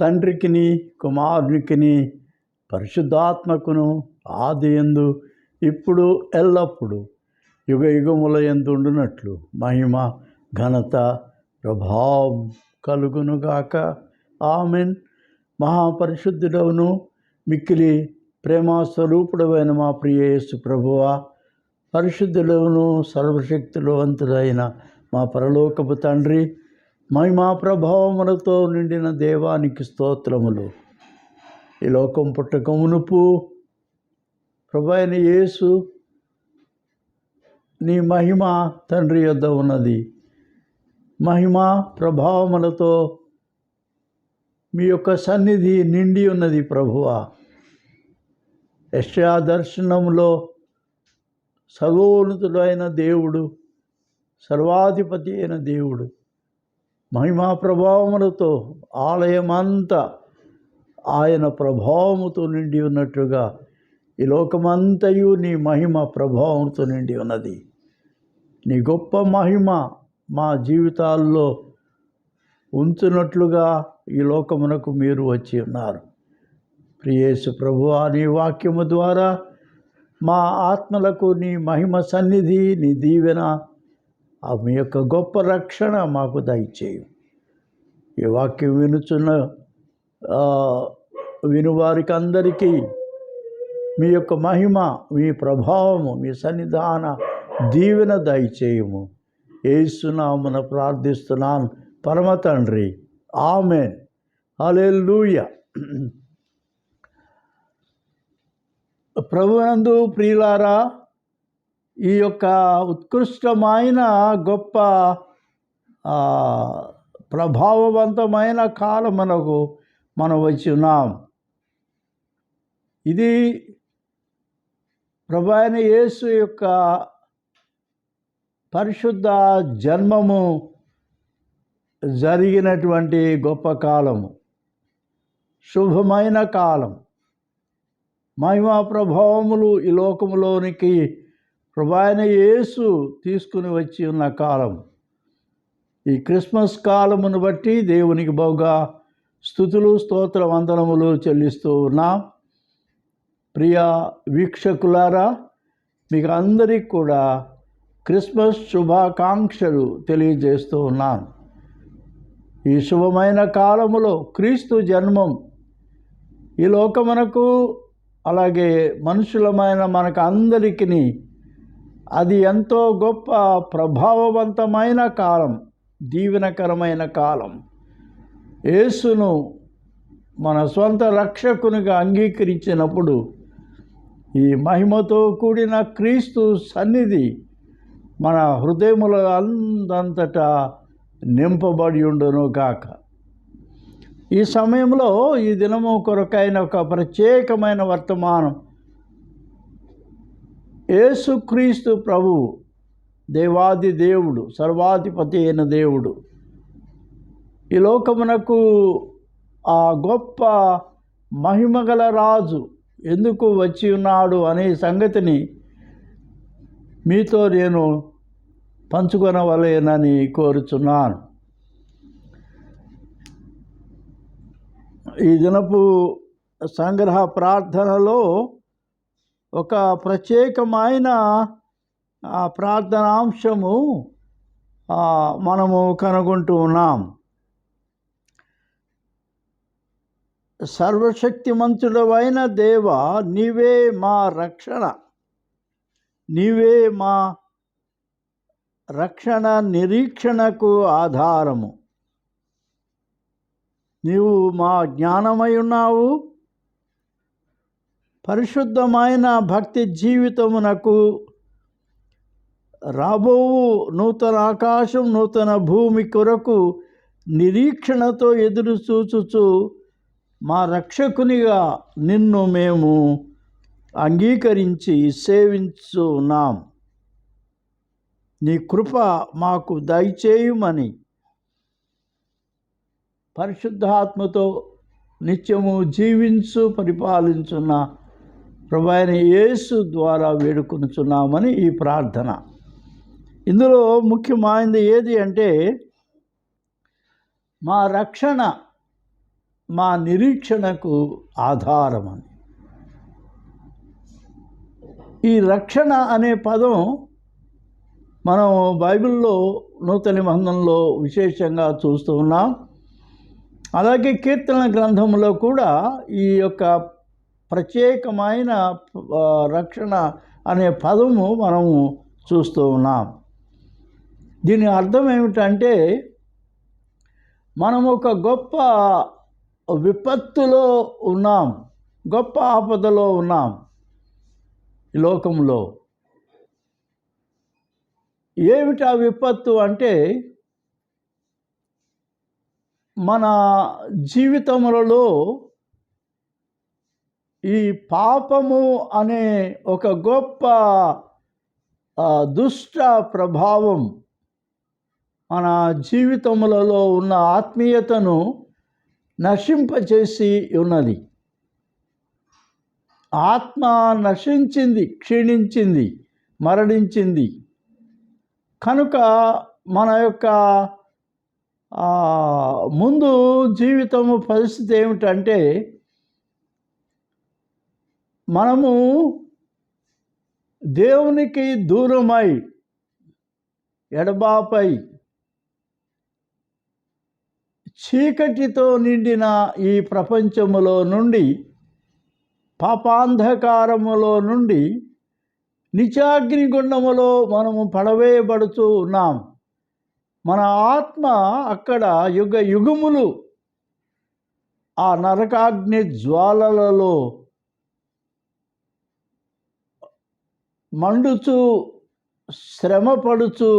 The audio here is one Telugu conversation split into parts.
తండ్రికిని కుమారునికిని పరిశుద్ధాత్మకును ఆదియందు ఇప్పుడు ఎల్లప్పుడు యుగ యుగముల యందు ఉండునట్లు మహిమ ఘనత ప్రభావం కలుగునుగాక. ఆమెన్. మహాపరిశుద్ధుడవును మిక్కిలి ప్రేమస్వరూపుడవైన మా ప్రియ యేసు ప్రభువా, పరిశుద్ధుడవును సర్వశక్తులవంతుడైన మా పరలోకపు తండ్రి, మహిమా ప్రభావములతో నిండిన దేవానికి స్తోత్రములు. ఈ లోకం పుట్టక మునుపు ప్రభు అయిన యేసు నీ మహిమ తండ్రి యొద్ద ఉన్నది. మహిమా ప్రభావములతో మీ యొక్క సన్నిధి నిండి ఉన్నది ప్రభువా. యెషయా దర్శనంలో సర్వోన్నతుడైన దేవుడు, సర్వాధిపతి అయిన దేవుడు మహిమా ప్రభావములతో ఆలయమంతా ఆయన ప్రభావముతో నిండి ఉన్నట్టుగా ఈ లోకమంతయు నీ మహిమ ప్రభావంతో నిండి ఉన్నది. నీ గొప్ప మహిమ మా జీవితాల్లో ఉంచునట్లుగా ఈ లోకమునకు మీరు వచ్చి ఉన్నారు. ప్రియ యేసు ప్రభువా, నీ వాక్యము ద్వారా మా ఆత్మలకు నీ మహిమ సన్నిధి, నీ దీవెన, మీ యొక్క గొప్ప రక్షణ మాకు దయచేయు. ఈ వాక్యం వినువారికి అందరికీ మీ యొక్క మహిమ, మీ ప్రభావము, మీ సన్నిధాన దీవెన దయచేయము. యేసునామమున ప్రార్థిస్తున్నాను పరమ తండ్రి. ఆమెన్. హల్లెలూయా. ప్రభునందు ప్రియులారా, ఈ యొక్క ఉత్కృష్టమైన గొప్ప ప్రభావవంతమైన కాలమునకు మనం వచ్చి ఉన్నాం. ఇది ప్రభు అయిన యేసు యొక్క పరిశుద్ధ జన్మము జరిగినటువంటి గొప్ప కాలము, శుభమైన కాలం. మహిమా ప్రభావములు ఈ లోకములోనికి ప్రభు అయిన యేసు తీసుకుని వచ్చి ఉన్న కాలం. ఈ క్రిస్మస్ కాలమును బట్టి దేవునికి బహుగా స్తుతులు, స్తోత్ర వందనములు చెల్లిస్తూ ఉన్నాం. ప్రియ వీక్షకులారా, మీకు అందరికీ కూడా క్రిస్మస్ శుభాకాంక్షలు తెలియజేస్తూ ఉన్నాను. ఈ శుభమైన కాలములో క్రీస్తు జన్మం ఈ లోకమునకు, అలాగే మనుషులమైన మనకు అందరికీ అది ఎంతో గొప్ప ప్రభావవంతమైన కాలం, దీవెనకరమైన కాలం. యేసును మన స్వంత రక్షకునిగా అంగీకరించినప్పుడు ఈ మహిమతో కూడిన క్రీస్తు సన్నిధి మన హృదయముల అందంతటా నింపబడి ఉండును గాక. ఈ సమయంలో ఈ దినము కొరకైన ఒక ప్రత్యేకమైన వర్తమానం. యేసుక్రీస్తు ప్రభువు దేవాది దేవుడు, సర్వాధిపతి అయిన దేవుడు ఈ లోకమునకు ఆ గొప్ప మహిమగల రాజు ఎందుకు వచ్చి ఉన్నాడు అనే సంగతిని మీతో నేను పంచుకొనవలెనని కోరుచున్నాను. ఈ దినపు సంగ్రహ ప్రార్థనలో ఒక ప్రత్యేకమైన ప్రార్థనాంశము మనము కనుగొంటూ ఉన్నాం. సర్వశక్తిమంతుడవైన దేవ, నీవే మా రక్షణ, నీవే మా రక్షణ నిరీక్షణకు ఆధారము. నీవు మా జ్ఞానమై ఉన్నావు. పరిశుద్ధమైన భక్తి జీవితమునకు రాబోవు నూతన ఆకాశం, నూతన భూమి కొరకు నిరీక్షణతో ఎదురు చూచుచు మా రక్షకునిగా నిన్ను మేము అంగీకరించి సేవించున్నాం. నీ కృప మాకు దయచేయుమని పరిశుద్ధాత్మతో నిత్యము జీవించు పరిపాలించున్న ప్రభువైన యేసు ద్వారా వేడుకొనుచున్నామని ఈ ప్రార్థన. ఇందులో ముఖ్యమైనది ఏది అంటే, మా రక్షణ మా నిరీక్షణకు ఆధారమని. ఈ రక్షణ అనే పదం మనం బైబిల్లో నూతన నిబంధనలో విశేషంగా చూస్తూ ఉన్నాం. అలాగే కీర్తన గ్రంథంలో కూడా ఈ యొక్క ప్రత్యేకమైన రక్షణ అనే పదము మనము చూస్తూ ఉన్నాం. దీని అర్థం ఏమిటంటే, మనం ఒక గొప్ప విపత్తులో ఉన్నాం, గొప్ప ఆపదలో ఉన్నాం ఈ లోకంలో. ఏమిటి ఆ విపత్తు అంటే, మన జీవితములలో ఈ పాపము అనే ఒక గొప్ప దుష్ట ప్రభావం మన జీవితములలో ఉన్న ఆత్మీయతను నశింపచేసి ఉన్నది. ఆత్మ నశించింది, క్షీణించింది, మరణించింది. కనుక మన యొక్క ముందు జీవితము పరిస్థితి ఏమిటంటే, మనము దేవునికి దూరమై ఎడబాపై చీకటితో నిండిన ఈ ప్రపంచములో నుండి, పాపాంధకారములో నుండి నిత్యాగ్నిగుండములో మనము పడవేయబడుతూ ఉన్నాం. మన ఆత్మ అక్కడ యుగ యుగములు ఆ నరకాగ్ని జ్వాలలలో మండుచు, శ్రమపడుచు,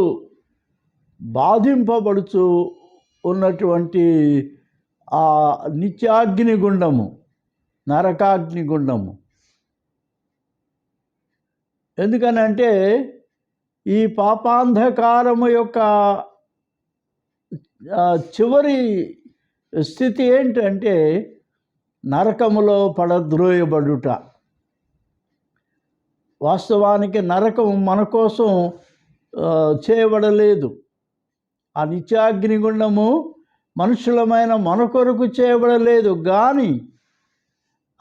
బాధింపబడుచు ఉన్నటువంటి ఆ నిత్యాగ్నిగుండము, నరకాగ్నిగుండము. ఎందుకనంటే ఈ పాపాంధకారము యొక్క చివరి స్థితి ఏంటంటే నరకములో పడద్రోయబడుట. వాస్తవానికి నరకం మన కోసం చేయబడలేదు. ఆ నిత్యాగ్నిగుండము మనుషులమైన మన కొరకు చేయబడలేదు, కానీ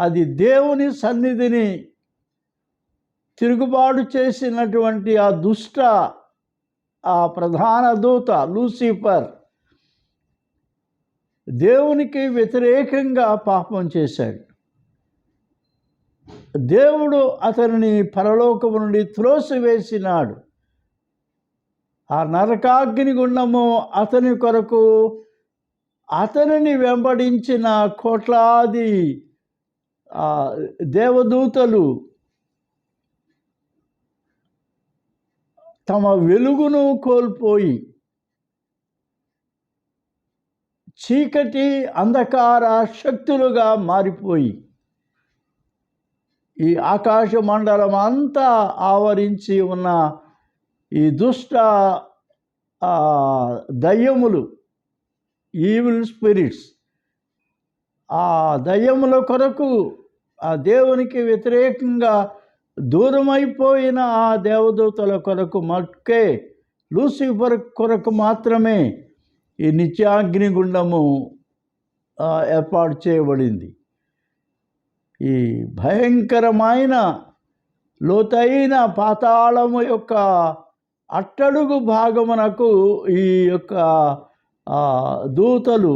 అది దేవుని సన్నిధిని తిరుగుబాటు చేసినటువంటి ఆ దుష్ట ఆ ప్రధాన దూత లూసిఫర్ దేవునికి వ్యతిరేకంగా పాపం చేశాడు. దేవుడు అతనిని పరలోకము నుండి త్రోసివేసినాడు. ఆ నరకాగ్నిగుండము అతని కొరకు అతనిని వెంబడించిన కోట్లాది దేవదూతలు తమ వెలుగును కోల్పోయి చీకటి అంధకార శక్తులుగా మారిపోయి ఈ ఆకాశ మండలం అంతా ఆవరించి ఉన్న ఈ దుష్ట దయ్యములు, ఈవిల్ స్పిరిట్స్, ఆ దయ్యముల కొరకు ఆ దేవునికి వ్యతిరేకంగా దూరమైపోయిన ఆ దేవదూతల కొరకు మట్కే, లూసిఫర్ కొరకు మాత్రమే ఈ నిత్యాగ్నిగుండము ఏర్పాటు చేయబడింది. ఈ భయంకరమైన లోతైన పాతాళము యొక్క అట్టడుగు భాగమునకు ఈ యొక్క దూతలు,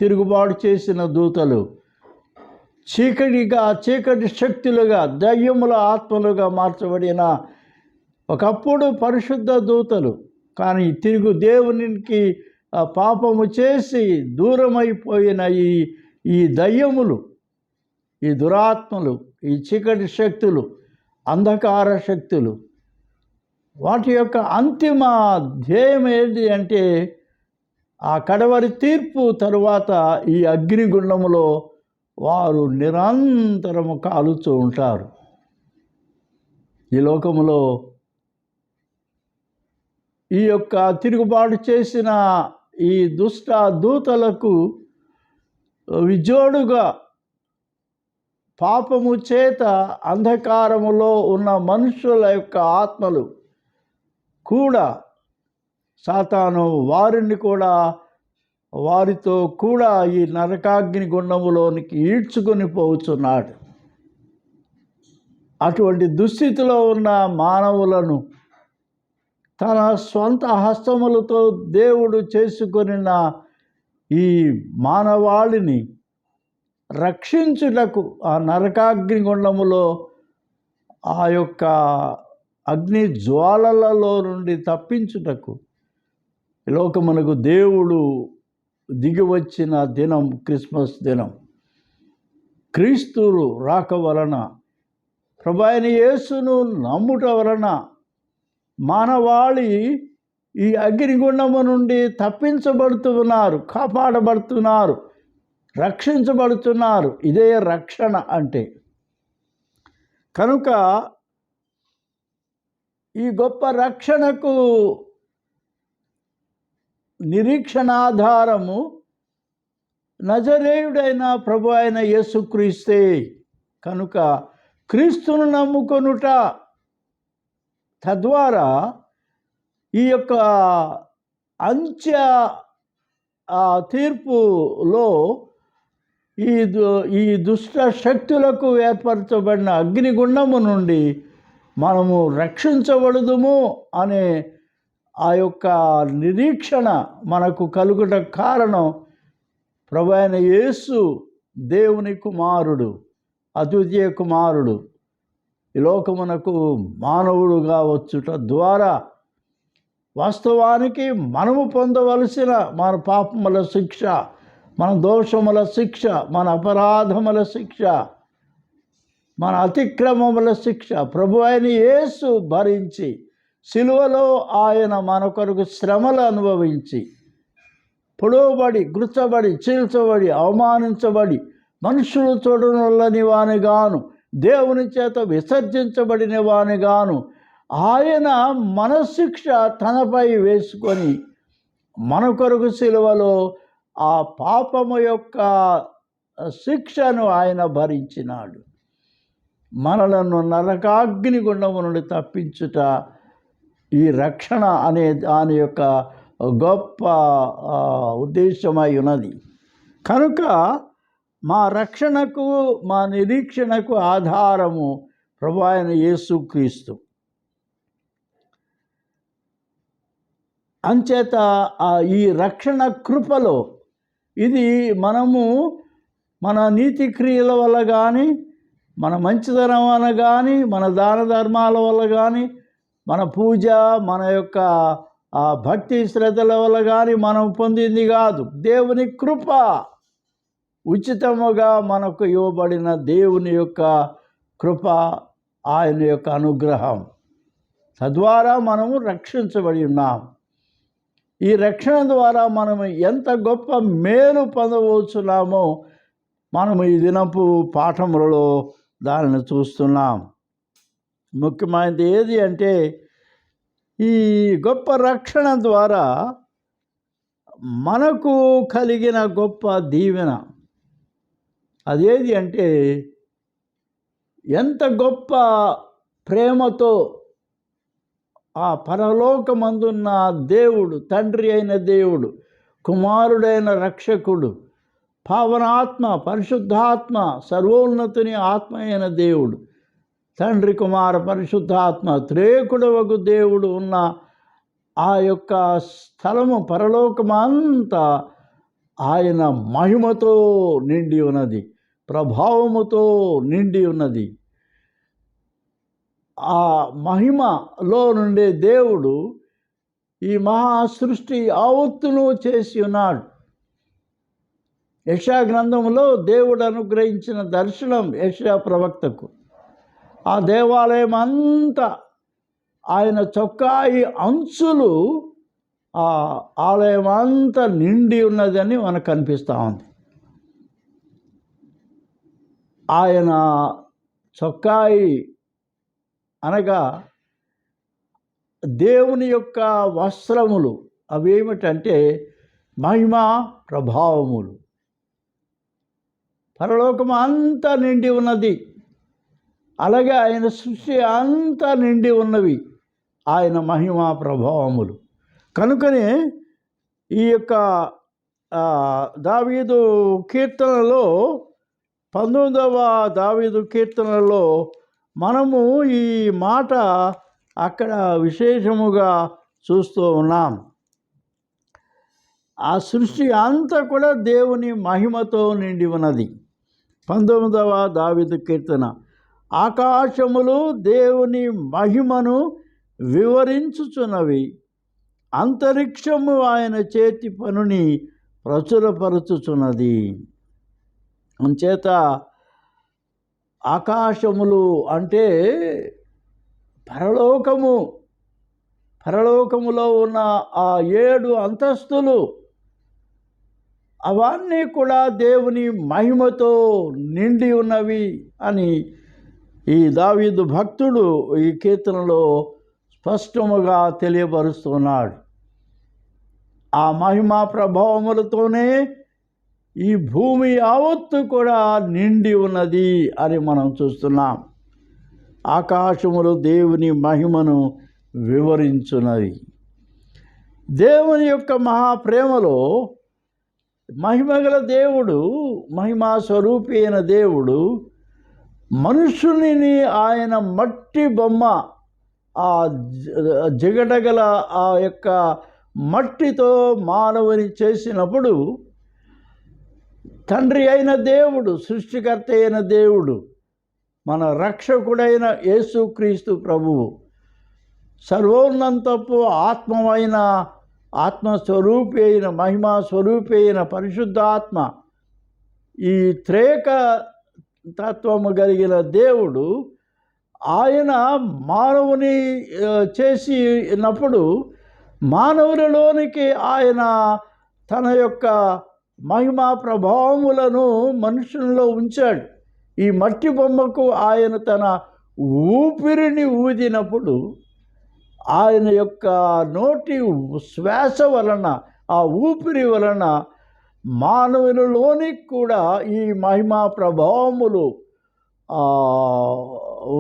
తిరుగుబాటు చేసిన దూతలు చీకటి శక్తులుగా, దయ్యముల ఆత్మలుగా మార్చబడిన ఒకప్పుడు పరిశుద్ధ దూతలు, కానీ దేవునికి పాపము చేసి దూరమైపోయిన ఈ దయ్యములు, ఈ దురాత్మలు, ఈ చీకటి శక్తులు, అంధకార శక్తులు, వాటి యొక్క అంతిమ ధ్యేయం ఏంటి అంటే ఆ కడవరి తీర్పు తరువాత ఈ అగ్నిగుండములో వారు నిరంతరము కాలుతూ ఉంటారు. ఈ లోకములో ఈ యొక్క తిరుగుబాటు చేసిన ఈ దుష్ట దూతలకు విజోడుగా పాపము చేత అంధకారములో ఉన్న మనుషుల యొక్క ఆత్మలు కూడా సాతాను వారిని కూడా వారితో కూడా ఈ నరకాగ్ని గుండములోనికి ఈడ్చుకొని పోతున్నాడు. అటువంటి దుస్థితిలో ఉన్న మానవులను తన స్వంత హస్తములతో దేవుడు చేసుకొనిన ఈ మానవాళిని రక్షించుటకు ఆ నరకాగ్ని గుండములో ఆ యొక్క అగ్ని జ్వాలలలో నుండి తప్పించుటకు లోకమునకు దేవుడు దిగి వచ్చిన దినం క్రిస్మస్ దినం. క్రీస్తులు రాక వలన, ప్రభువైన యేసును నమ్ముట వలన మానవాళి ఈ అగ్నిగుండము నుండి తప్పించబడుతున్నారు, కాపాడబడుతున్నారు, రక్షించబడుతున్నారు. ఇదే రక్షణ అంటే. కనుక ఈ గొప్ప రక్షణకు నిరీక్షణాధారము నజరేయుడైన ప్రభు అయిన యేసుక్రీస్తే. కనుక క్రీస్తును నమ్ముకొనుట, తద్వారా ఈ యొక్క అంత్య తీర్పులో ఈ దుష్ట శక్తులకు ఏర్పరచబడిన అగ్నిగుండము నుండి మనము రక్షించబడుదుము అనే ఆ యొక్క నిరీక్షణ మనకు కలుగుట కారణం ప్రభువైన యేసు దేవుని కుమారుడు, అద్వితీయ కుమారుడు ఈ లోకమునకు మానవుడుగా వచ్చుట ద్వారా వాస్తవానికి మనము పొందవలసిన మన పాపముల శిక్ష, మన దోషముల శిక్ష, మన అపరాధముల శిక్ష, మన అతిక్రమముల శిక్ష ప్రభువైన యేసు భరించి సిలువలో ఆయన మన కొరకు శ్రమలు అనుభవించి పొడవబడి, గుర్చబడి, చీల్చబడి, అవమానించబడి, మనుషులు చూడనొల్లని వానిగాను, దేవుని చేత విసర్జించబడిన వానిగాను ఆయన మన శిక్ష తనపై వేసుకొని మన కొరకు సిలువలో ఆ పాపము యొక్క శిక్షను ఆయన భరించినాడు. మనలను నరకాగ్ని గుండము నుండి తప్పించుట ఈ రక్షణ అనే దాని యొక్క గొప్ప ఉద్దేశమై ఉన్నది. కనుక మా రక్షణకు, మా నిరీక్షణకు ఆధారము ప్రభువైన యేసుక్రీస్తు. అంచేత ఈ రక్షణ కృపలో ఇది మనము మన నీతి క్రియల వల్ల కానీ, మన మంచితనం వల్ల కానీ, మన దాన ధర్మాల వల్ల కానీ, మన పూజ, మన యొక్క భక్తి శ్రద్ధల వల్ల కానీ మనం పొందింది కాదు. దేవుని కృప ఉచితముగా మనకు ఇవ్వబడిన దేవుని యొక్క కృప, ఆయన యొక్క అనుగ్రహం. తద్వారా మనము రక్షించబడి ఉన్నాం. ఈ రక్షణ ద్వారా మనము ఎంత గొప్ప మేలు పొందవచ్చున్నామో మనము ఈ దినపు పాఠములలో దానిని చూస్తున్నాం. ముఖ్యమైనది ఏది అంటే ఈ గొప్ప రక్షణ ద్వారా మనకు కలిగిన గొప్ప దీవెన అదేది అంటే ఎంత గొప్ప ప్రేమతో ఆ పరలోకమందున్న దేవుడు, తండ్రి అయిన దేవుడు, కుమారుడైన రక్షకుడు, పావనాత్మ, పరిశుద్ధాత్మ, సర్వోన్నతుని ఆత్మ అయిన దేవుడు, తండ్రి, కుమార, పరిశుద్ధాత్మ త్రేకుడవగు దేవుడు ఉన్న ఆ యొక్క స్థలము పరలోకమంతా ఆయన మహిమతో నిండి ఉన్నది, ప్రభావముతో నిండి ఉన్నది. ఆ మహిమలో నుండే దేవుడు ఈ మహా సృష్టి యావత్తును చేసి ఉన్నాడు. యెషయా గ్రంథంలో దేవుడు అనుగ్రహించిన దర్శనం యెషయా ప్రవక్తకు ఆ దేవాలయం అంతా ఆయన చొక్కాయి అంచులు ఆ ఆలయం అంతా నిండి ఉన్నదని మనకు కనిపిస్తూ ఉంది. ఆయన చొక్కాయి అనగా దేవుని యొక్క వస్త్రములు అవేమిటంటే మహిమ ప్రభావములు. పరలోకం అంతా నిండి ఉన్నది, అలాగే ఆయన సృష్టి అంతా నిండి ఉన్నవి ఆయన మహిమ ప్రభావములు. కనుకనే ఈ యొక్క దావీదు కీర్తనలో 19వ దావీదు కీర్తనలో మనము ఈ మాట అక్కడ విశేషముగా చూస్తూ ఉన్నాం. ఆ సృష్టి అంతా కూడా దేవుని మహిమతో నిండి ఉన్నది. 19వ దావీదు కీర్తన, ఆకాశములు దేవుని మహిమను వివరించుచున్నవి, అంతరిక్షము ఆయన చేతి పనుని ప్రచురపరచుచున్నది. అంచేత ఆకాశములు అంటే పరలోకములో ఉన్న ఆ 7 అంతస్తులు అవన్నీ కూడా దేవుని మహిమతో నిండి ఉన్నవి అని ఈ దావీదు భక్తుడు ఈ కీర్తనలో స్పష్టముగా తెలియపరుస్తున్నాడు. ఆ మహిమా ప్రభావములతోనే ఈ భూమి యావత్తు కూడా నిండి ఉన్నది అని మనం చూస్తున్నాం. ఆకాశములు దేవుని మహిమను వివరించున్నవి. దేవుని యొక్క మహాప్రేమలో మహిమగల దేవుడు, మహిమా స్వరూపి అయిన దేవుడు మనుషుని ఆయన మట్టి బొమ్మ, ఆ జిగటగల ఆ యొక్క మట్టితో మానవుని చేసినప్పుడు తండ్రి అయిన దేవుడు, సృష్టికర్త అయిన దేవుడు, మన రక్షకుడైన యేసుక్రీస్తు ప్రభువు, సర్వోన్నతపు ఆత్మమైన ఆత్మస్వరూపి అయిన మహిమా స్వరూపి అయిన పరిశుద్ధాత్మ, ఈ త్రేక తత్వము కలిగిన దేవుడు ఆయన మానవుని చేసినప్పుడు మానవులలోనికి ఆయన తన యొక్క మహిమా ప్రభావములను మనుషుల్లో ఉంచాడు. ఈ మట్టి బొమ్మకు ఆయన తన ఊపిరిని ఊదినప్పుడు ఆయన యొక్క నోటి శ్వాస వలన, ఆ ఊపిరి వలన మానవునిలోనికి కూడా ఈ మహిమా ప్రభావములు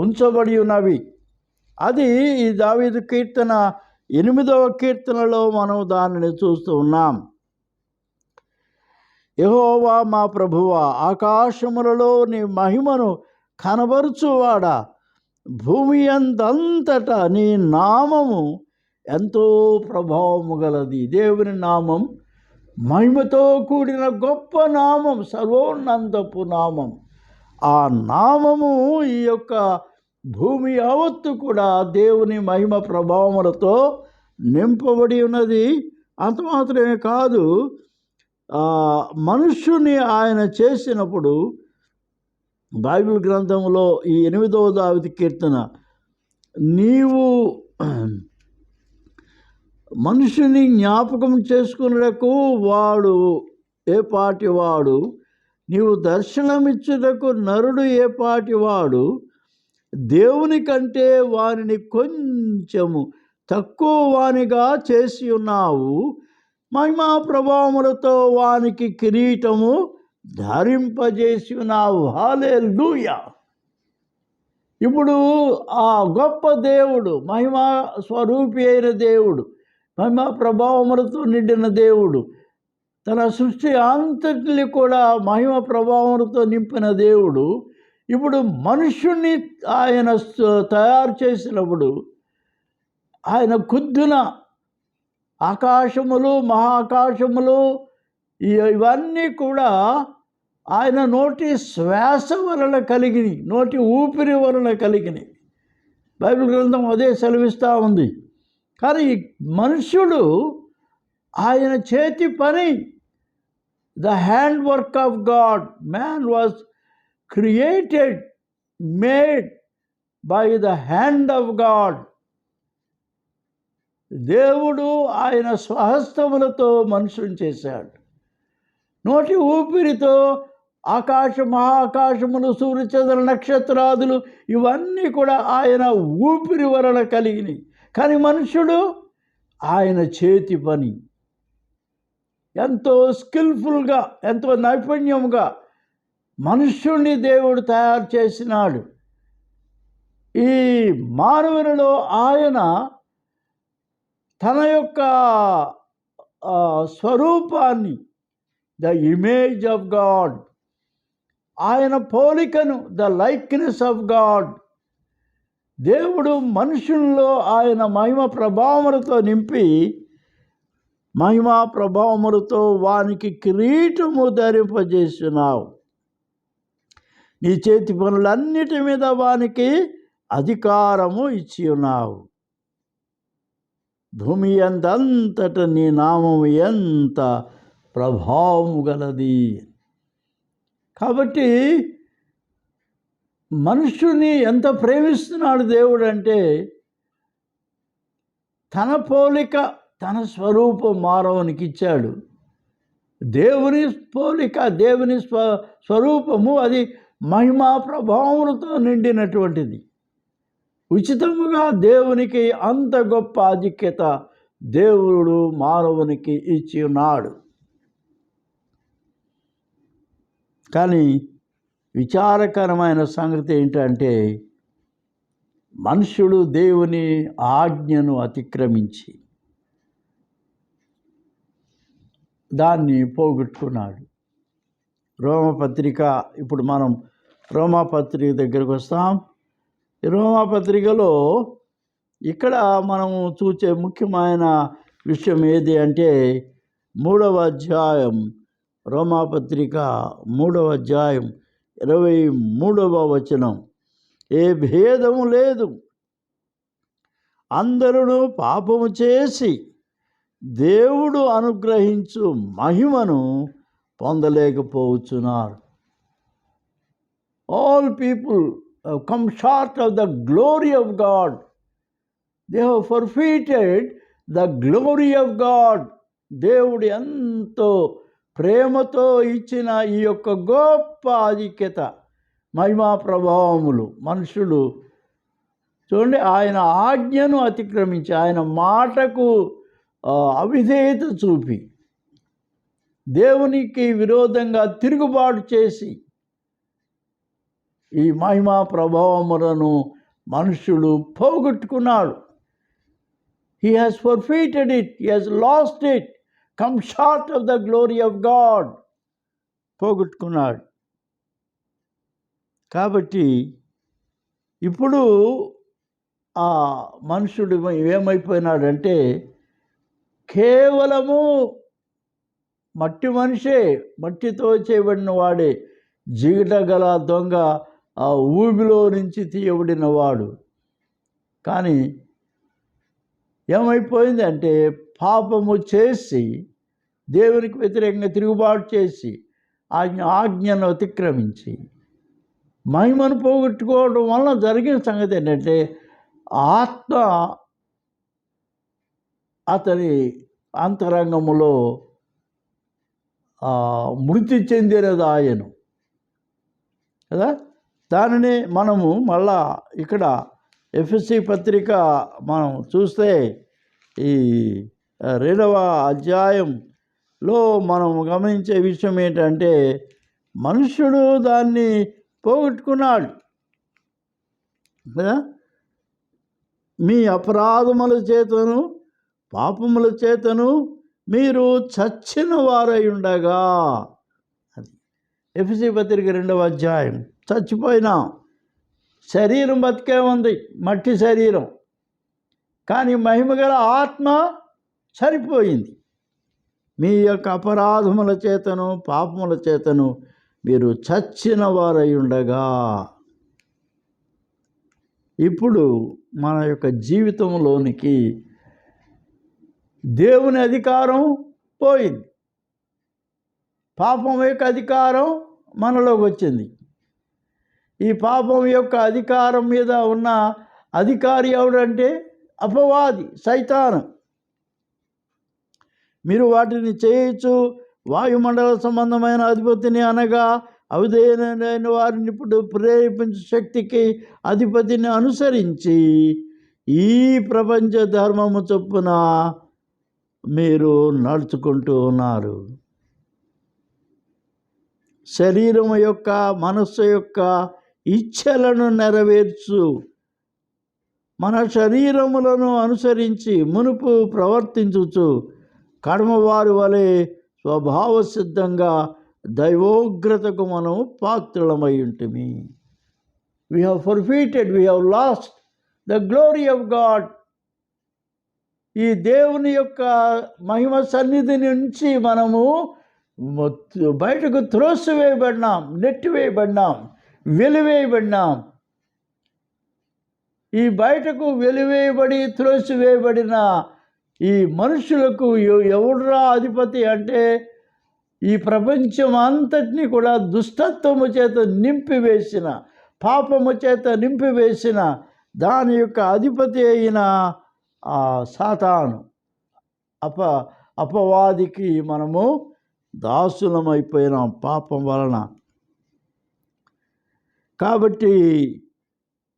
ఉంచబడి ఉన్నవి. అది ఈ దావీదు కీర్తన 8వ కీర్తనలో మనం దానిని చూస్తూ ఉన్నాం. యెహోవా మా ప్రభువా, ఆకాశములలో నీ మహిమను కనబరుచువాడా, భూమి అంతటా నీ నామము ఎంతో ప్రభావము గలది. దేవుని నామం మహిమతో కూడిన గొప్ప నామం, సర్వోన్నతపు నామం. ఆ నామము ఈ యొక్క భూమి యావత్తు కూడా దేవుని మహిమ ప్రభావములతో నింపబడి ఉన్నది. అంత మాత్రమే కాదు, మనుష్యుని ఆయన చేసినప్పుడు బైబిల్ గ్రంథంలో ఈ 8వ దావీదు కీర్తన, నీవు మనుషుని జ్ఞాపకం చేసుకున్నకు వాడు ఏ పాటివాడు, నీవు దర్శనమిచ్చుటకు నరుడు ఏ పాటివాడు, దేవుని కంటే వానిని కొంచెము తక్కువ వానిగా చేసి ఉన్నావు, మహిమా ప్రభావములతో వానికి కిరీటము ధరింపజేసి ఉన్నావు. హల్లెలూయా. ఇప్పుడు ఆ గొప్ప దేవుడు, మహిమా స్వరూపి అయిన దేవుడు, మహిమా ప్రభావములతో నిండిన దేవుడు, తన సృష్టి అంతటిని కూడా మహిమ ప్రభావములతో నింపిన దేవుడు, ఇప్పుడు మనుష్యుణ్ణి ఆయన తయారు చేసినప్పుడు ఆయన ఖుద్దున ఆకాశములు, మహాకాశములు ఇవన్నీ కూడా ఆయన నోటి శ్వాస వలన కలిగినవి, నోటి ఊపిరి వలన కలిగినవి. బైబిల్ గ్రంథం అదే సెలవిస్తూ ఉంది. కానీ మనుష్యుడు ఆయన చేతి పని, the hand work of God, man was created, made by the hand of God. దేవుడు ఆయన స్వహస్తములతో మనుషుని చేశాడు. నోటి ఊపిరితో మహాకాశములు, సూర్యచంద్ర నక్షత్రాదులు ఇవన్నీ కూడా ఆయన ఊపిరి వలన కలిగినవి. కానీ మనుషుడు ఆయన చేతి పని ఎంతో స్కిల్ఫుల్గా, ఎంతో నైపుణ్యంగా మనుష్యుణ్ణి దేవుడు తయారు చేసినాడు. ఈ మానవునిలో ఆయన తన యొక్క స్వరూపాన్ని, ద ఇమేజ్ ఆఫ్ గాడ్, ఆయన పోలికను, ద లైక్నెస్ ఆఫ్ గాడ్. దేవుడు మనుషుల్లో ఆయన మహిమ ప్రభావములతో నింపి, మహిమా ప్రభావములతో వానికి కిరీటము ధరింపజేస్తున్నావు. నీ చేతి పనులన్నిటి మీద వానికి అధికారము ఇచ్చి ఉన్నావు. భూమి అంతట నీ నామము ఎంత ప్రభావము గలది. కాబట్టి మనుషుని ఎంత ప్రేమిస్తున్నాడు దేవుడు అంటే, తన పోలిక తన స్వరూపం మానవునికి ఇచ్చాడు. దేవుని పోలిక, దేవుని స్వరూపము అది మహిమా ప్రభావములతో నిండినటువంటిది. ఉచితముగా దేవునికి అంత గొప్ప ఆధిక్యత దేవుడు మానవునికి ఇచ్చి ఉన్నాడు. కానీ విచారకరమైన సంగతి ఏంటంటే, మనుషుడు దేవుని ఆజ్ఞను అతిక్రమించి దాన్ని పోగొట్టుకున్నాడు. రోమపత్రిక, ఇప్పుడు మనం రోమపత్రిక దగ్గరకు వస్తాం. ఈ రోమపత్రికలో ఇక్కడ మనము చూసే ముఖ్యమైన విషయం ఏది అంటే, 3వ అధ్యాయం, రోమపత్రిక 3వ అధ్యాయం 23వ వచనం. ఏ భేదము లేదు, అందరూ పాపము చేసి దేవుడు అనుగ్రహించు మహిమను పొందలేకపోతున్నారు. All people have come short of the glory of God. They have forfeited the glory of God. దేవుడు ఎంతో ప్రేమతో ఇచ్చిన ఈ యొక్క గొప్ప ఆధిక్యత, మహిమా ప్రభావములు మనుషులు చూడండి, ఆయన ఆజ్ఞను అతిక్రమించి, ఆయన మాటకు అవిధేయత చూపి, దేవునికి విరోధంగా తిరుగుబాటు చేసి ఈ మహిమా ప్రభావములను మనుషుడు పోగొట్టుకున్నాడు. He has forfeited it, he has lost it, come short of the glory of God. పోగొట్టుకున్నాడు. కాబట్టి ఇప్పుడు ఆ మనుషుడు ఏమైపోయినాడంటే, కేవలము మట్టి మనిషే, మట్టితో చేయబడిన వాడే, జిగట గల దొంగ, ఆ ఊబిలో నుంచి తీయబడిన వాడు. కానీ ఏమైపోయిందంటే, పాపము చేసి దేవునికి వ్యతిరేకంగా తిరుగుబాటు చేసి ఆజ్ఞను అతిక్రమించి మహిమను పోగొట్టుకోవడం వలన జరిగిన సంగతి ఏంటంటే, ఆత్మ అతని అంతరంగములో మృతి చెందినది ఆయను కదా. దానిని మనము మళ్ళా ఇక్కడ ఎఫెసీ పత్రిక మనం చూస్తే ఈ 2వ అధ్యాయంలో మనం గమనించే విషయం ఏంటంటే, మనుష్యుడు దాన్ని పోగొట్టుకున్నాడు కదా. మీ అపరాధముల చేతను పాపముల చేతను మీరు చచ్చిన వారై ఉండగా, అది ఎఫెసీ పత్రిక 2వ అధ్యాయం. చచ్చిపోయినాం, శరీరం బతికే ఉంది, మట్టి శరీరం, కానీ మహిమగల ఆత్మ చనిపోయింది. మీ యొక్క అపరాధముల చేతను పాపముల చేతను మీరు చచ్చిన వారై ఉండగా, ఇప్పుడు మన యొక్క జీవితంలోనికి దేవుని అధికారం పోయింది. పాపం యొక్క అధికారం మనలోకి వచ్చింది. ఈ పాపం యొక్క అధికారం మీద ఉన్న అధికారి ఎవడంటే అపవాది, సైతాను. మీరు వాటిని చేయొచ్చు, వాయుమండల సంబంధమైన అధిపతిని అనగా అవిధేయులైన వారిని ఇప్పుడు ప్రేరేపించే శక్తికి అధిపతిని అనుసరించి ఈ ప్రపంచ ధర్మము చొప్పున మీరు నడుచుకుంటూ ఉన్నారు. శరీరం యొక్క మనస్సు యొక్క ఇచ్ఛలను నెరవేర్చు మన శరీరములను అనుసరించి మునుపు ప్రవర్తించుచు కడమవారి వలె స్వభావ సిద్ధంగా దైవోగ్రతకు మనం పాత్రులమై ఉంటుమి. We have forfeited, we have lost the glory of God. ఈ దేవుని యొక్క మహిమ సన్నిధి నుంచి మనము బయటకు త్రోసివేయబడినాం, నెట్టివేయబడినాం, వెలివేయబడినాం. ఈ బయటకు వెలివేయబడి త్రోసివేయబడిన ఈ మనుషులకు ఎవడురా అధిపతి అంటే, ఈ ప్రపంచం అంతటినీ కూడా దుష్టత్వము చేత నింపివేసిన, పాపము చేత నింపివేసిన దాని యొక్క అధిపతి అయిన సాతాను అపవాదికి మనము దాసులమైపోయినాం పాపం వలన. కాబట్టి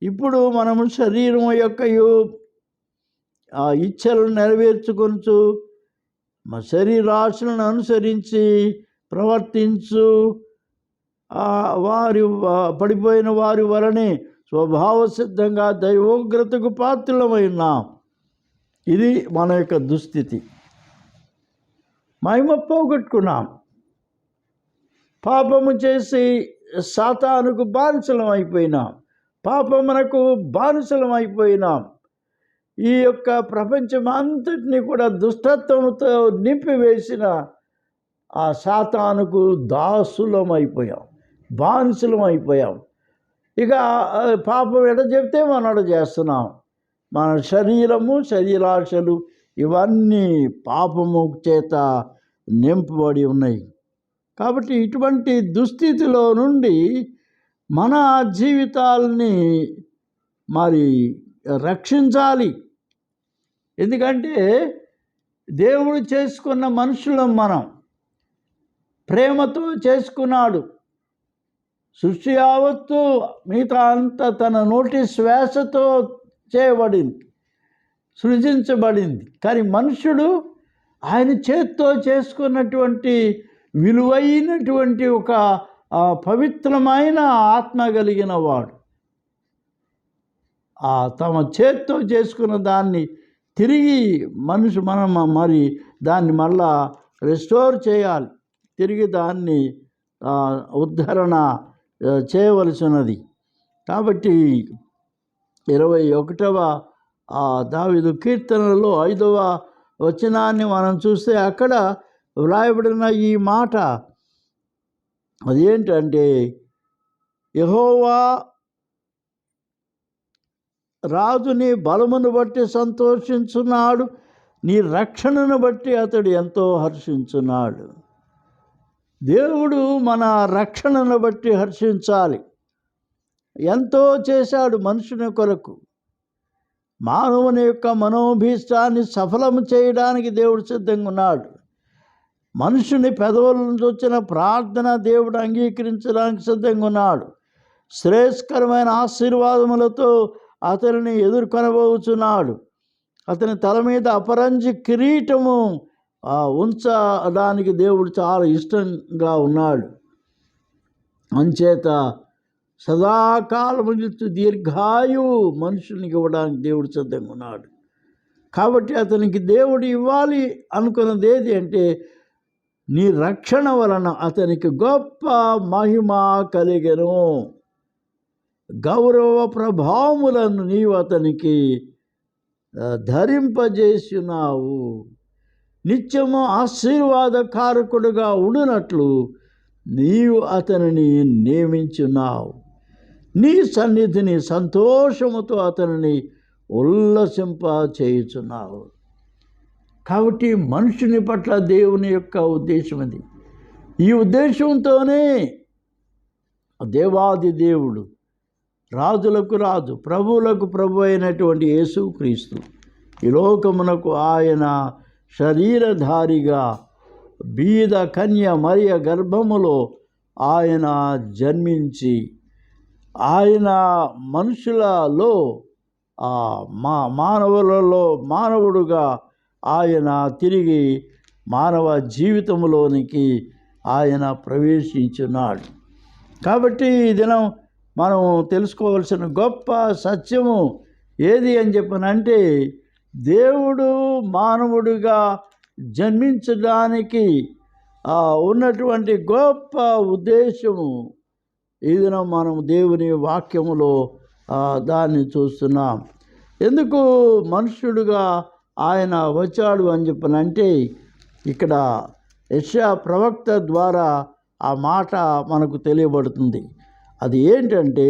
ఇప్పుడు మనము శరీరం యొక్క ఇచ్చలను నెరవేర్చుకొనుచు మా శరీరాశలను అనుసరించి ప్రవర్తించు వారి పడిపోయిన వారి వలనే స్వభావ సిద్ధంగా దైవోగ్రతకు పాత్రులమై ఉన్నాం. ఇది మన యొక్క దుస్థితి. మహిమ పోగొట్టుకున్నాం, పాపము చేసి సాతానుకు బానిసలం అయిపోయినాం, పాపమునకు బానిసలం అయిపోయినాం. ఈ యొక్క ప్రపంచం అంతటినీ కూడా దుష్టత్వముతో నింపివేసిన ఆ సాతానుకు దాసులం అయిపోయాం, బానిసలం అయిపోయాం. ఇక పాపం ఎడ చెప్తే మనం అడ చేస్తున్నాం. మన శరీరము, శరీరాశలు ఇవన్నీ పాపము చేత నింపబడి ఉన్నాయి. కాబట్టి ఇటువంటి దుస్థితిలో నుండి మన జీవితాలని మరి రక్షించాలి. ఎందుకంటే దేవుడు చేసుకున్న మనుషులం మనం, ప్రేమతో చేసుకున్నాడు. సృష్టి యావత్తు మిగతా అంతా తన నోటి శ్వాసతో చేయబడింది, సృజించబడింది. కానీ మనుషుడు ఆయన చేత్తో చేసుకున్నటువంటి విలువైనటువంటి ఒక పవిత్రమైన ఆత్మ కలిగిన వాడు. తమ చేత్తో చేసుకున్న దాన్ని తిరిగి మనం మరి దాన్ని మళ్ళా రెస్టోర్ చేయాలి, తిరిగి దాన్ని ఉద్ధరణ చేయవలసినది. కాబట్టి 21వ దావీదు కీర్తనలో 5వ వచనాన్ని మనం చూస్తే అక్కడ వ్రాయబడిన ఈ మాట అదేంటంటే, యెహోవా రాజు నీ బలమును బట్టి సంతోషించున్నాడు, నీ రక్షణను బట్టి అతడు ఎంతో హర్షించున్నాడు. దేవుడు మన రక్షణను బట్టి హర్షించాలి. ఎంతో చేశాడు మనుషుని కొరకు. మానవుని యొక్క మనోభీష్టాన్ని సఫలము చేయడానికి దేవుడు సిద్ధంగా ఉన్నాడు. మనుషుని పెదవుల నుంచి వచ్చిన ప్రార్థన దేవుడు అంగీకరించడానికి సిద్ధంగా ఉన్నాడు. శ్రేయస్కరమైన ఆశీర్వాదములతో అతనిని ఎదుర్కొనబోచున్నాడు. అతని తల మీద అపరంజి కిరీటము ఉంచడానికి దేవుడు చాలా ఇష్టంగా ఉన్నాడు. అంచేత సదాకాలము దీర్ఘాయువు మనుషునికి ఇవ్వడానికి దేవుడు సిద్ధంగా ఉన్నాడు. కాబట్టి అతనికి దేవుడు ఇవ్వాలి అనుకున్నది ఏది అంటే, నీ రక్షణ వలన అతనికి గొప్ప మహిమ కలిగెను, గౌరవ ప్రభావములను నీవు అతనికి ధరింపజేసినావు, నిత్యము ఆశీర్వాదకారకుడుగా ఉండునట్లు నీవు అతనిని నియమించున్నావు. నీ సన్నిధిని సంతోషముతో అతనిని ఉల్లసింప చేయుచున్నావు. కాబట్టి మనుషుని పట్ల దేవుని యొక్క ఉద్దేశం అది. ఈ ఉద్దేశంతోనే దేవాది దేవుడు, రాజులకు రాజు, ప్రభువులకు ప్రభు అయినటువంటి యేసుక్రీస్తు ఈ లోకమునకు ఆయన శరీరధారిగా బీద కన్య మరియ గర్భములో ఆయన జన్మించి, ఆయన మనుషులలో మానవులలో మానవుడుగా ఆయన తిరిగి మానవ జీవితంలోనికి ఆయన ప్రవేశించున్నాడు. కాబట్టి ఈ దినం మనం తెలుసుకోవాల్సిన గొప్ప సత్యము ఏది అని చెప్పనంటే, దేవుడు మానవుడిగా జన్మించడానికి ఉన్నటువంటి గొప్ప ఉద్దేశము ఇది మనం దేవుని వాక్యములో దాన్ని చూస్తున్నాం. ఎందుకు మనుష్యుడుగా ఆయన వచ్చాడు అని చెప్పనంటే ఇక్కడ యెషయా ప్రవక్త ద్వారా ఆ మాట మనకు తెలియబడుతుంది. అది ఏంటంటే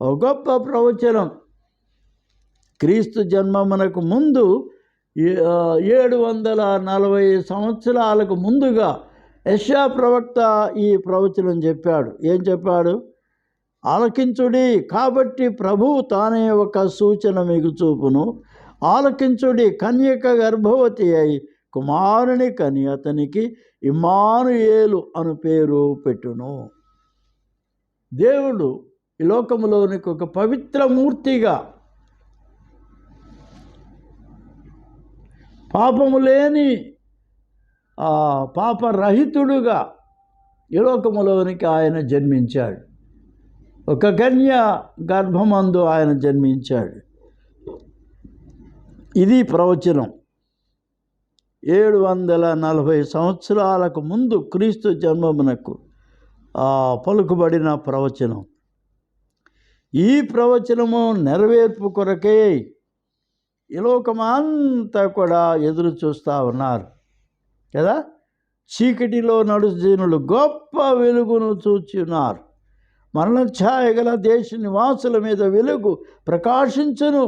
ఒక గొప్ప ప్రవచనం. క్రీస్తు జన్మమునకు ముందు 740 సంవత్సరాలకు ముందుగా యెషయా ప్రవక్త ఈ ప్రవచనం చెప్పాడు. ఏం చెప్పాడు? ఆలకించుడి, కాబట్టి ప్రభువు తానే ఒక సూచన మీకు చూపును. ఆలకించుడి, కన్యక గర్భవతి అయి కుమారుని కని అతనికి ఇమ్మానుయేలు అను పేరు పెట్టును. దేవుడు ఈ లోకములోనికి ఒక పవిత్రమూర్తిగా, పాపము లేని పాపరహితుడుగా ఈ లోకములోనికి ఆయన జన్మించాడు. ఒక కన్య గర్భమందు ఆయన జన్మించాడు. ఇది ప్రవచనం. 740 సంవత్సరాలకు ముందు క్రీస్తు జన్మమునకు పలుకుబడిన ప్రవచనం. ఈ ప్రవచనము నెరవేర్పు కొరకే ఈ లోకమంతా కూడా ఎదురు చూస్తూ ఉన్నారు కదా. చీకటిలో నడుజనులు గొప్ప వెలుగును చూచున్నారు. మరణ ఛాయ గల దేశ నివాసుల మీద వెలుగు ప్రకాశించును.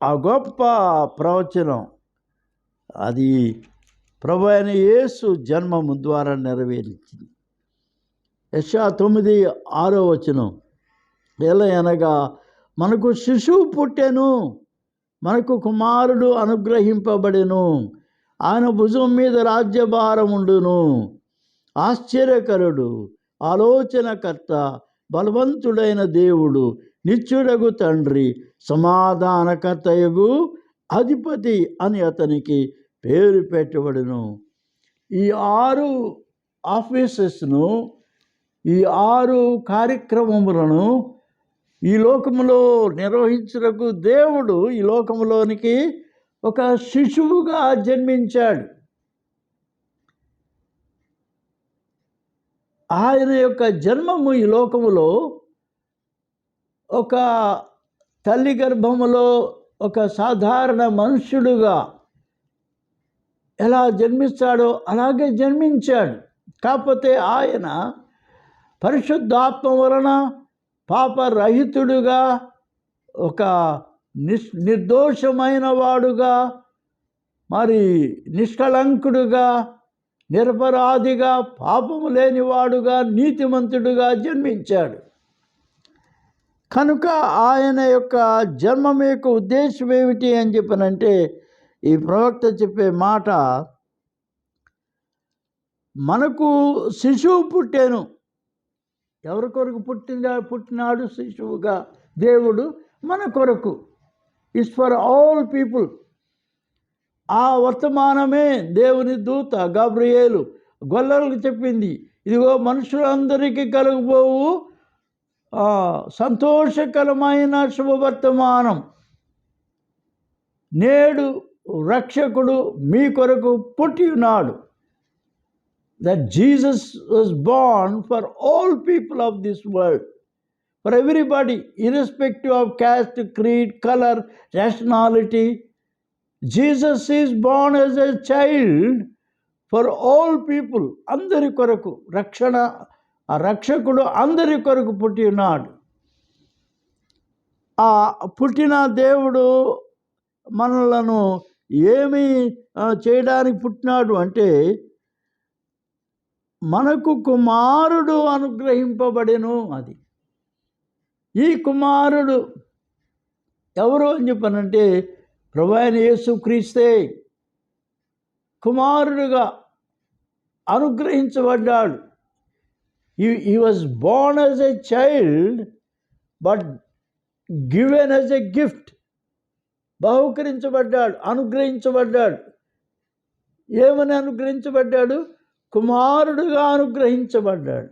ఆ గొప్ప ప్రవచనం అది ప్రభు అయిన యేసు జన్మము ద్వారా నెరవేరించింది. యెషయా 9:6 ఎలా అనగా మనకు శిశువు పుట్టెను, మనకు కుమారుడు అనుగ్రహింపబడెను, ఆయన భుజం మీద రాజ్యభారం ఉండును. ఆశ్చర్యకరుడు, ఆలోచనకర్త, బలవంతుడైన దేవుడు, నిత్యుడగు తండ్రి, సమాధానకర్తయగు అధిపతి అని అతనికి పేరు పెట్టబడును. ఈ 6 ఆఫీసెస్ను, ఈ 6 కార్యక్రమములను ఈ లోకములో నిర్వహించుటకు దేవుడు ఈ లోకములోనికి ఒక శిశువుగా జన్మించాడు. ఆయన యొక్క జన్మము ఈ లోకములో ఒక తల్లి గర్భములో ఒక సాధారణ మనుష్యుడుగా ఎలా జన్మిస్తాడో అలాగే జన్మించాడు. కాకపోతే ఆయన పరిశుద్ధాత్మ వలన పాపరహితుడుగా, ఒక నిర్దోషమైన వాడుగా, మరి నిష్కళంకుడుగా, నిరపరాధిగా, పాపము లేనివాడుగా, నీతిమంతుడుగా జన్మించాడు. కనుక ఆయన యొక్క జన్మం యొక్క ఉద్దేశం ఏమిటి అని చెప్పనంటే ఈ ప్రవక్త చెప్పే మాట, మనకు శిశువు పుట్టాను. ఎవరి కొరకు పుట్టినాడు శిశువుగా? దేవుడు మన కొరకు. It's for all people. ఆ వర్తమానమే దేవుని దూత గబ్రియేలు గొల్లలకు చెప్పింది. ఇదిగో మనుషులందరికీ కలుగబోవు సంతోషకరమైన శుభవర్తమానం, నేడు రక్షకుడు మీ కొరకు పుట్టి ఉన్నాడు. That Jesus was born for all people of this world, for everybody, irrespective of caste, creed, color, nationality. Jesus is born as a child for all people. అందరి కొరకు రక్షణ, ఆ రక్షకుడు అందరి కొరకు పుట్టి ఉన్నాడు. ఆ పుట్టిన దేవుడు మనలను ఏమి చేయడానికి పుట్టినాడు అంటే, మనకు కుమారుడు అనుగ్రహింపబడెను. అది ఈ కుమారుడు ఎవరు అని చెప్పనంటే ప్రభువైన యేసుక్రీస్తే కుమారుడుగా అనుగ్రహించబడ్డాడు. He was born as a child but given as a gift. బహుకరించబడ్డాడు, అనుగ్రహించబడ్డాడు. ఏమని అనుగ్రహించబడ్డాడు? కుమారుడుగా అనుగ్రహించబడ్డాడు.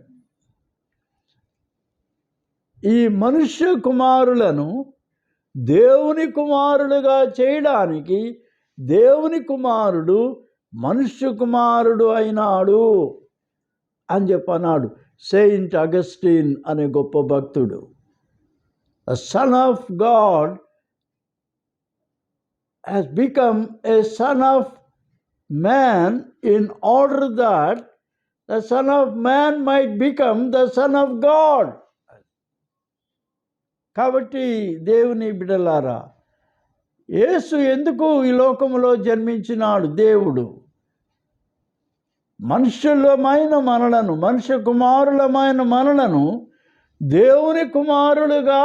ఈ మనుష్య కుమారులను దేవుని కుమారులుగా చేయడానికి దేవుని కుమారుడు మనుష్య కుమారుడు అయినాడు అని చెప్పన్నాడు సెయింట్ అగస్టిన్ అనే గొప్ప భక్తుడు. A son of God has become a son of man in order that the son of man might become the son of God. కాబట్టి దేవుని బిడ్డలారా, యేసు ఎందుకు ఈ లోకములో జన్మించినాడు? దేవుడు మనుష్యులమైన మనలను, మనుష్య కుమారులమైన మనలను దేవుని కుమారులుగా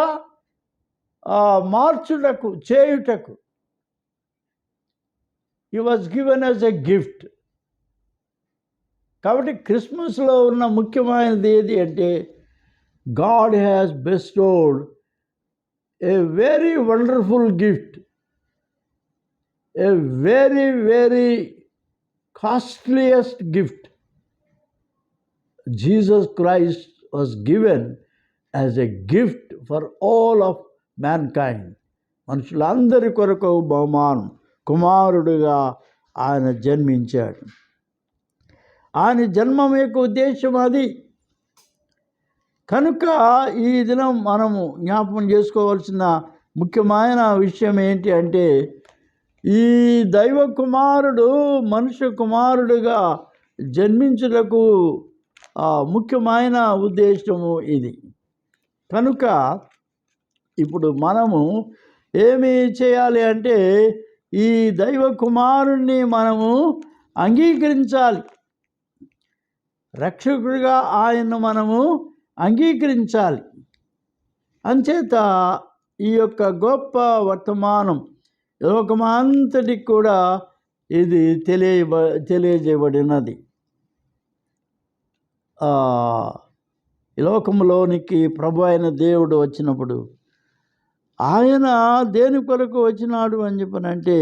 మార్చుటకు, చేయుటకు he was given as a gift. కాబట్టి క్రిస్మస్లో ఉన్న ముఖ్యమైనది ఏది అంటే, God has bestowed a very wonderful gift, a very, very costliest gift. Jesus Christ was given as a gift for all of mankind. మనుషులందరి కొరకు బహుమానం, కుమారుడుగా ఆయన జన్మించాడు. ఆయన జన్మం యొక్క ఉద్దేశం అది. కనుక ఈ దినం మనము జ్ఞాపకం చేసుకోవాల్సిన ముఖ్యమైన విషయం ఏంటి అంటే, ఈ దైవ కుమారుడు మనుష్య కుమారుడుగా జన్మించుటకు ముఖ్యమైన ఉద్దేశము ఇది. కనుక ఇప్పుడు మనము ఏమి చేయాలి అంటే, ఈ దైవ కుమారుణ్ణి మనము అంగీకరించాలి. రక్షకుడిగా ఆయన్ను మనము అంగీకరించాలి. అంచేత ఈ యొక్క గొప్ప వర్తమానం లోకమంతటికి కూడా ఇది తెలియజేయబడినది. ఈ లోకంలోనికి ప్రభు అయిన దేవుడు వచ్చినప్పుడు ఆయన దేని కొరకు వచ్చినాడు అని చెప్పనంటే,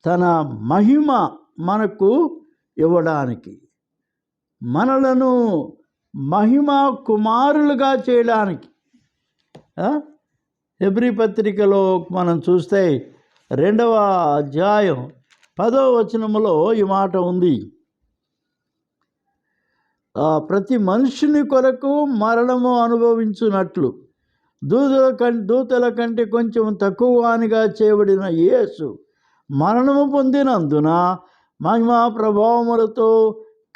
తన మహిమ మనకు ఇవ్వడానికి, మనలను మహిమ కుమారులుగా చేయడానికి. హెబ్రీ పత్రికలో మనం చూస్తే 2వ అధ్యాయం 10వ వచనములో ఈ మాట ఉంది. ప్రతి మనుషుని కొరకు మరణము అనుభవించున్నట్లు దూతల కంటే కొంచెం తక్కువ వానిగా చేయబడిన యేసు మరణము పొందినందున మహిమా ప్రభావములతో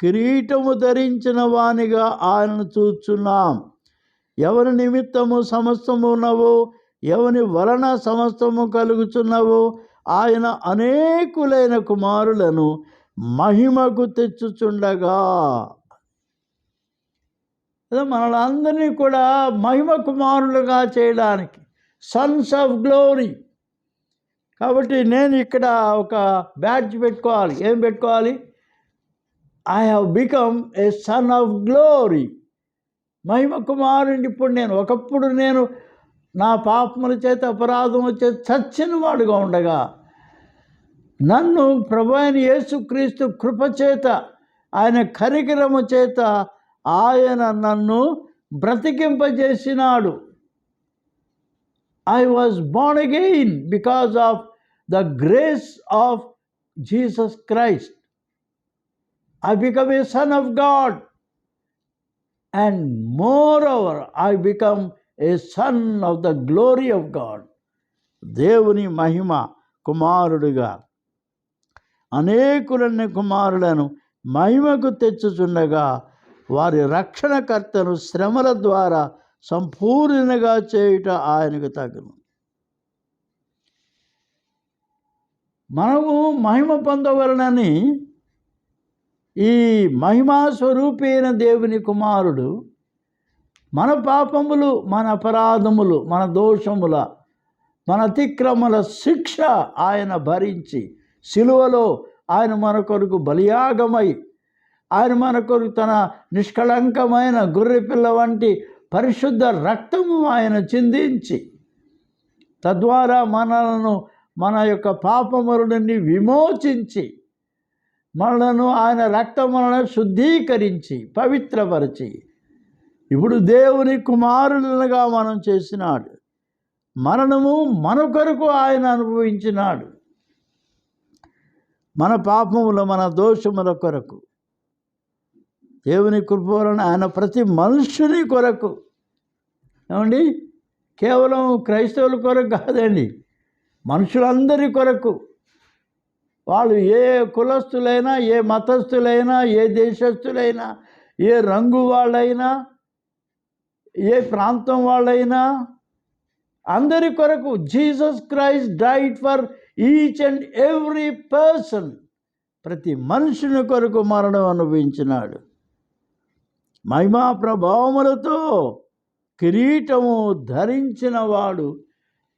కిరీటము ధరించిన వానిగా ఆయనను చూచున్నాం. ఎవరి నిమిత్తము సమస్తము ఉన్నవో, ఎవని వలన సమస్తము కలుగుచున్నవో ఆయన అనేకులైన కుమారులను మహిమకు తెచ్చుచుండగా, మనలందరినీ కూడా మహిమ కుమారులుగా చేయడానికి, సన్స్ ఆఫ్ గ్లోరీ. కాబట్టి నేను ఇక్కడ ఒక బ్యాడ్జ్ పెట్టుకోవాలి. ఏం పెట్టుకోవాలి? I have become a son of glory. మహిమ కుమారుని. ఇప్పుడు ఒకప్పుడు నేను నా పాపముల చేత, అపరాధముల చేత చచ్చిన వాడుగా ఉండగా, నన్ను ప్రభు అయిన యేసుక్రీస్తు కృపచేత, ఆయన కనికరము చేత ఆయన నన్ను బ్రతికింపజేసినాడు. I was born again because of the grace of Jesus Christ. I become a son of God, and moreover I become a son of the glory of God. దేవుని మహిమ కుమారుడుగా అనేకులైన కుమారులను మహిమకు తెచ్చుచుండగా, వారి రక్షణకర్తను శ్రమల ద్వారా సంపూర్ణంగా చేయుట ఆయనకు తగును. మనము మహిమ పొందవలనని ఈ మహిమా స్వరూపి అయిన దేవుని కుమారుడు మన పాపములు, మన అపరాధములు, మన దోషముల, మన అతిక్రమల శిక్ష ఆయన భరించి సిలువలో ఆయన మన కొరకు బలియాగమై, ఆయన మన కొరకు తన నిష్కళంకమైన గొర్రెపిల్ల వంటి పరిశుద్ధ రక్తము ఆయన చిందించి, తద్వారా మనలను మన యొక్క పాపముల నుండి విమోచించి, మనలను ఆయన రక్తములను శుద్ధీకరించి పవిత్రపరిచి ఇప్పుడు దేవుని కుమారులుగా మనం చేసినాడు. మరణము మన కొరకు ఆయన అనుభవించినాడు. మన పాపముల మన దోషముల కొరకు, దేవుని కృప వలన ఆయన ప్రతి మనుష్యుని కొరకు, ఏమండి, కేవలం క్రైస్తవుల కొరకు కాదండి, మనుషులందరి కొరకు. వాళ్ళు ఏ కులస్తులైనా, ఏ మతస్థులైనా, ఏ దేశస్థులైనా, ఏ రంగు వాళ్ళైనా, ఏ ప్రాంతం వాళ్ళైనా, అందరి కొరకు Jesus Christ died for each and every person. ప్రతి మనుషుని కొరకు మరణం అనుభవించినాడు. మహిమా ప్రభావములతో కిరీటము ధరించిన వాడు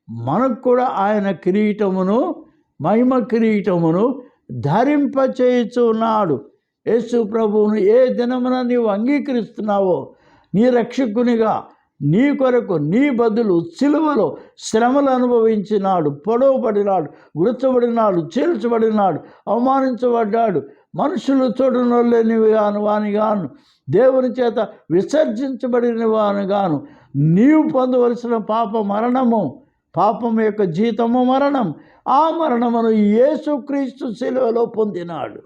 మనకు కూడా ఆయన కిరీటమును, మహిమ కిరీటమును ధరింపచేయుచున్నాడు. యేసు ప్రభువును ఏ దినమున నీవు అంగీకరిస్తున్నావో నీ రక్షకునిగా, నీ కొరకు, నీ బదులు సిలువలో శ్రమలు అనుభవించినాడు, పొడవబడినాడు, గుర్చబడినాడు, చీల్చబడినాడు, అవమానించబడ్డాడు, మనుషులు చూడనలేని వాని గాను, దేవుని చేత విసర్జించబడిన వాని గాను నీవు పొందవలసిన పాప మరణము, పాపం యొక్క జీతము మరణం, ఆ మరణమును యేసుక్రీస్తు సిలువలో పొందినాడు.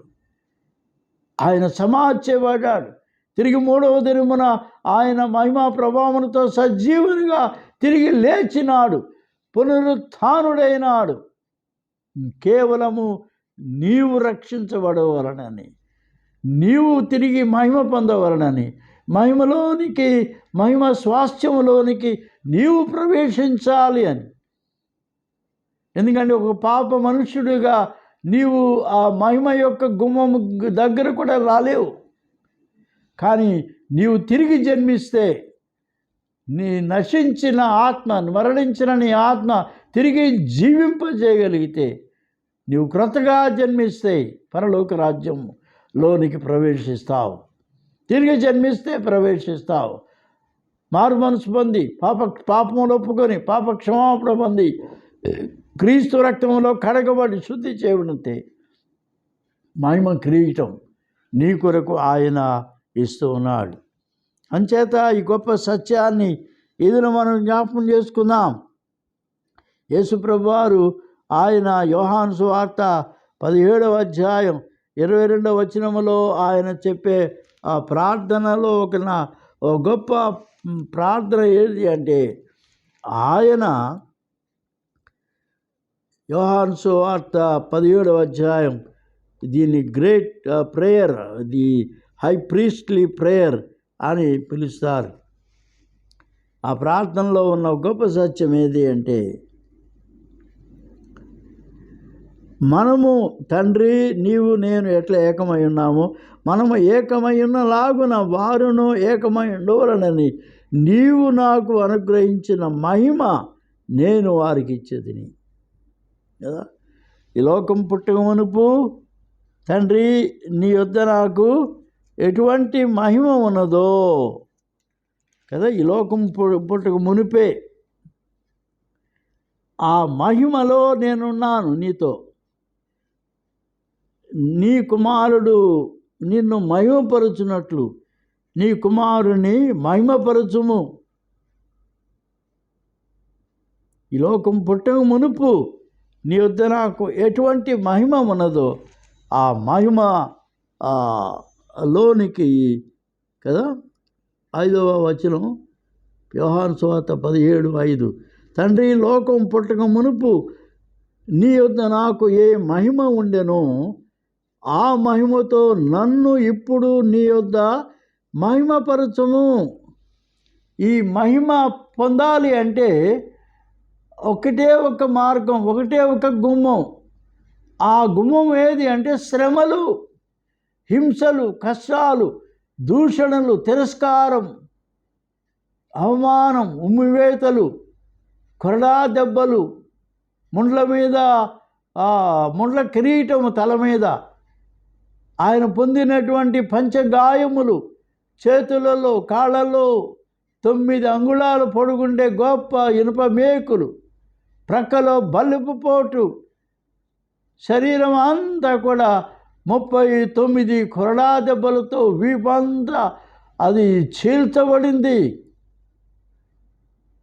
ఆయన సమాధించబడ్డాడు. తిరిగి మూడవ దినమున ఆయన మహిమా ప్రభావములతో సజీవునిగా తిరిగి లేచినాడు, పునరుత్థానుడైనాడు. కేవలము నీవు రక్షించబడవలనని, నీవు తిరిగి మహిమ పొందవలనని, మహిమలోనికి, మహిమ స్వాస్థ్యములోనికి నీవు ప్రవేశించాలి అని. ఎందుకంటే ఒక పాప మనుష్యుడిగా నీవు ఆ మహిమ యొక్క గుమ్మము దగ్గర కూడా రాలేవు. కానీ నీవు తిరిగి జన్మిస్తే, నీ నశించిన ఆత్మ, మరణించిన నీ ఆత్మ తిరిగి జీవింపజేయగలిగితే, నీవు క్రొత్తగా జన్మిస్తే పరలోక రాజ్యంలోనికి ప్రవేశిస్తావు. తిరిగి జన్మిస్తే ప్రవేశిస్తావు. మారు మనసు పొంది పాపములు ఒప్పుకొని పాప క్షమాపణ పొంది క్రీస్తు రక్తంలో కడగబడి శుద్ధి చేయబడితే మహిమ కిరీటం నీ కొరకు ఆయన ఇస్తూ ఉన్నాడు. అంచేత ఈ గొప్ప సత్యాన్ని ఇదిలో మనం జ్ఞాపకం చేసుకుందాం. యేసుప్రభు వారు ఆయన యోహాను సువార్త 17వ అధ్యాయం 22వ వచనములో ఆయన చెప్పే ఆ ప్రార్థనలో ఒక గొప్ప ప్రార్థన ఏది అంటే, ఆయన యోహాను సువార్త 17వ అధ్యాయం, దీన్ని great prayer, the high priestly prayer అని పిలుస్తారు. ఆ ప్రార్థనలో ఉన్న గొప్ప సత్యం ఏది అంటే, మనము తండ్రి నీవు నేను ఎట్లా ఏకమై ఉన్నామో మనము ఏకమై ఉన్నలాగున వారును ఏకమై ఉండవలనని నీవు నాకు అనుగ్రహించిన మహిమ నేను వారికి ఇచ్చేదిని కదా. ఈ లోకం పుట్టక మునుపు తండ్రి నీ యొద్ద నాకు ఎటువంటి మహిమ ఉన్నదో కదా, ఈ లోకం పుట్టక మునిపే ఆ మహిమలో నేనున్నాను నీతో. నీ కుమారుడు నిన్ను మహిమపరచునట్లు నీ కుమారుని మహిమపరచుము. ఈ లోకం పుట్టక మునుపు నీ వద్ద నాకు ఎటువంటి మహిమ ఉన్నదో ఆ మహిమ లోనికి కదా. 5వ వచనం యోహాను సువార్త 17:5, తండ్రి లోకం పుట్టక మునుపు నీ వద్ద నాకు ఏ మహిమ ఉండెనో ఆ మహిమతో నన్ను ఇప్పుడు నీ యొద్ద మహిమపరచుము. ఈ మహిమ పొందాలి అంటే ఒకటే ఒక మార్గం, ఒకటే ఒక గుమ్మం. ఆ గుమ్మం ఏది అంటే శ్రమలు, హింసలు, కష్టాలు, దూషణలు, తిరస్కారం, అవమానం, ఉమ్మివేతలు, కొరడా దెబ్బలు, ముండ్ల కిరీటము తల మీద, ఆయన పొందినటువంటి పంచగాయములు, చేతులలో కాళ్ళలో 9 అంగుళాలు పొడుగుండే గొప్ప ఇనుప మేకులు, ప్రక్కలో బల్లుపు పోటు, శరీరం అంతా కూడా 39 కొరడా దెబ్బలతో వీపంతా అది చీల్చబడింది.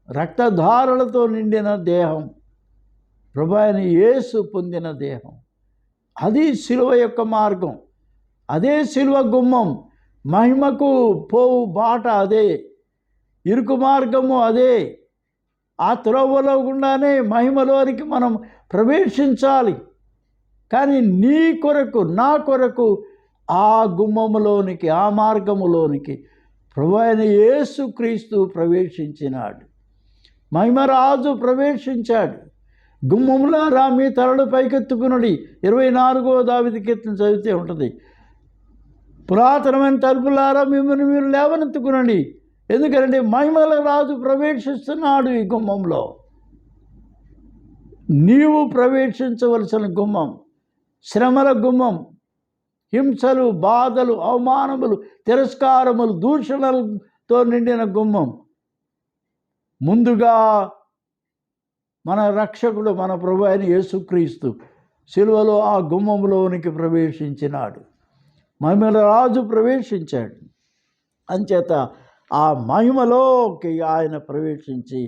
రక్తధారలతో నిండిన దేహం, ప్రభువైన యేసు పొందిన దేహం. అది శిలువ యొక్క మార్గం, అదే శిలువ గుమ్మం. మహిమకు పోవు బాట అదే, ఇరుకు మార్గము అదే. ఆ త్రోవలో గుండానే మహిమలోనికి మనం ప్రవేశించాలి. కానీ నీ కొరకు, నా కొరకు ఆ గుమ్మములోనికి, ఆ మార్గములోనికి ప్రభువైన యేసుక్రీస్తు ప్రవేశించినాడు. మహిమరాజు ప్రవేశించాడు. గుమ్మములారా మీ తలలు పైకెత్తుకునుడి. 24వ దావీదు కీర్తన చదివితే ఉంటుంది. పురాతనమైన తలుపులారా మిమ్మల్ని మీరు లేవనెత్తుకునండి. ఎందుకంటే మహిమల రాజు ప్రవేశిస్తున్నాడు ఈ గుమ్మంలో. నీవు ప్రవేశించవలసిన గుమ్మం శ్రమల గుమ్మం, హింసలు, బాధలు, అవమానములు, తిరస్కారములు, దూషణలతో నిండిన గుమ్మం. ముందుగా మన రక్షకుడు, మన ప్రభు అయిన యేసుక్రీస్తు శిలువలో ఆ గుమ్మంలోనికి ప్రవేశించినాడు. మహిమల రాజు ప్రవేశించాడు. అంచేత ఆ మహిమలోకి ఆయన ప్రవేశించి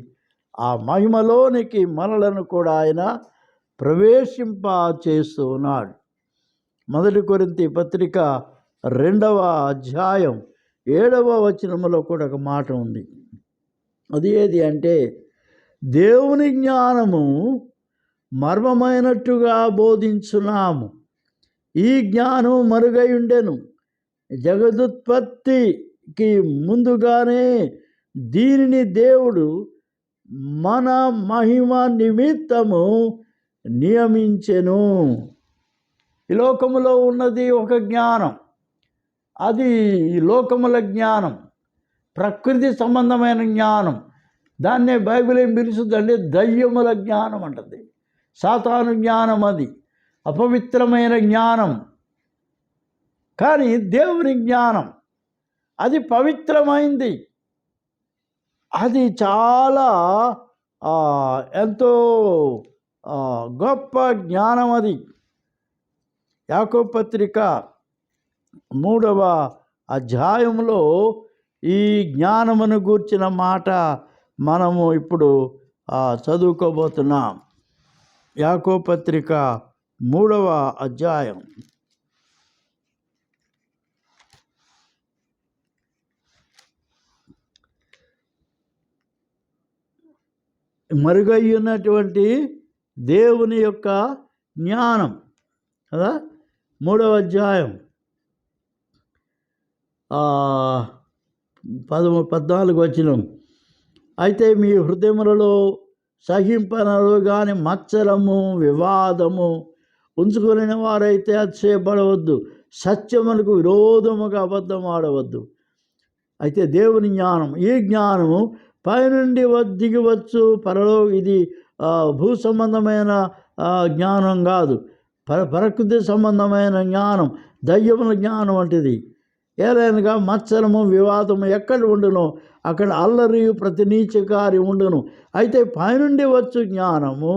ఆ మహిమలోనికి మనలను కూడా ఆయన ప్రవేశింప చేస్తూ ఉన్నాడు. 1 కొరింథీ పత్రిక 2వ అధ్యాయం 7వ వచనములో కూడా ఒక మాట ఉంది. అది ఏది అంటే, దేవుని జ్ఞానము మర్మమైనట్టుగా బోధించున్నాము. ఈ జ్ఞానం మరుగై ఉండెను. జగదుత్పత్తికి ముందుగానే దీనిని దేవుడు మన మహిమ నిమిత్తము నియమించెను. ఈ లోకములో ఉన్నది ఒక జ్ఞానం, అది ఈ లోకముల జ్ఞానం, ప్రకృతి సంబంధమైన జ్ఞానం. దాన్నే బైబిల్ ఏం పిలుస్తుందంటే దయ్యముల జ్ఞానం అంటది. సాతాను జ్ఞానం, అది అపవిత్రమైన జ్ఞానం. కానీ దేవుని జ్ఞానం అది పవిత్రమైంది, అది చాలా ఎంతో గొప్ప జ్ఞానం. అది యాకోబు పత్రిక 3వ అధ్యాయంలో ఈ జ్ఞానమును గూర్చిన మాట మనము ఇప్పుడు చదువుకోబోతున్నాం. యాకోబు పత్రిక 3వ అధ్యాయం మరుగయ్యున్నటువంటి దేవుని యొక్క జ్ఞానం కదా. 3వ అధ్యాయం 14 వచనం. అయితే మీ హృదయములలో సహింపనరు కానీ మత్సరము, వివాదము ఉంచుకునే వారైతే అతిశయపడవద్దు. సత్యమునకు విరోధముగా అబద్ధం ఆడవద్దు. అయితే దేవుని జ్ఞానం, ఈ జ్ఞానము పైనుండి దిగివచ్చు. ఇది భూ సంబంధమైన జ్ఞానం కాదు, ప్రకృతి సంబంధమైన జ్ఞానం, దయ్యముల జ్ఞానం వంటిది. ఏదైనా మత్సరము, వివాదము ఎక్కడ ఉండునో అక్కడ అల్లరి, ప్రతి నీచకారి ఉండును. అయితే పైనుండి వచ్చు జ్ఞానము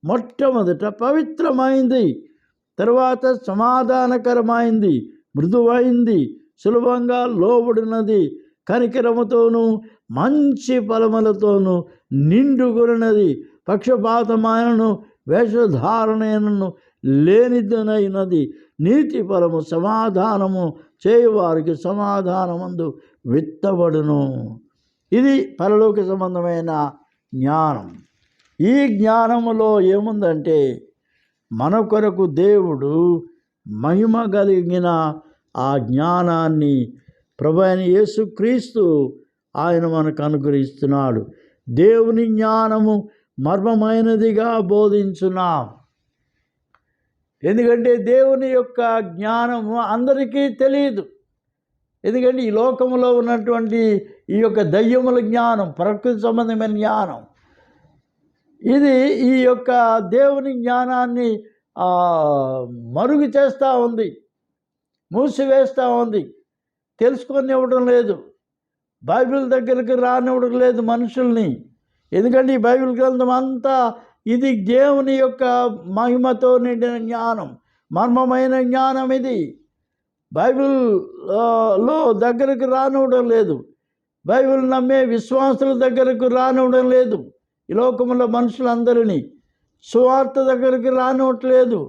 మొట్టమొదట పవిత్రమైంది, తరువాత సమాధానకరమైంది, మృదువైంది, సులభంగా లోబడినది, కనికరముతోనూ మంచి ఫలములతోనూ నిండుకొనినది, పక్షపాతమైనను వేషధారణను లేనిదనైనది. నీతి ఫలము సమాధానము చేయువారికి సమాధానమందు విత్తబడును. ఇది పరలోక సంబంధమైన జ్ఞానం. ఈ జ్ఞానములో ఏముందంటే, మన కొరకు దేవుడు మహిమ కలిగిన ఆ జ్ఞానాన్ని ప్రభు అయిన యేసుక్రీస్తు ఆయన మనకు అనుగ్రహిస్తున్నాడు. దేవుని జ్ఞానము మర్మమైనదిగా బోధించున్నాం. ఎందుకంటే దేవుని యొక్క జ్ఞానము అందరికీ తెలియదు. ఎందుకంటే ఈ లోకంలో ఉన్నటువంటి ఈ యొక్క దయ్యముల జ్ఞానం, ప్రకృతి సంబంధమైన జ్ఞానం, ఇది ఈ యొక్క దేవుని జ్ఞానాన్ని మరుగు చేస్తూ ఉంది, మూసివేస్తూ ఉంది, తెలుసుకొనివ్వడం లేదు, బైబిల్ దగ్గరికి రానివ్వడం లేదు మనుషుల్ని. ఎందుకంటే ఈ బైబిల్ గ్రంథం అంతా ఇది దేవుని యొక్క మహిమతో నిండిన జ్ఞానం, మర్మమైన జ్ఞానం. ఇది బైబిల్లో దగ్గరకు రానివ్వడం లేదు, బైబిల్ నమ్మే విశ్వాసుల దగ్గరకు రానివ్వడం లేదు. ఈ లోకంలో మనుషులందరినీ సువార్త దగ్గరికి రానివ్వట్లేదు.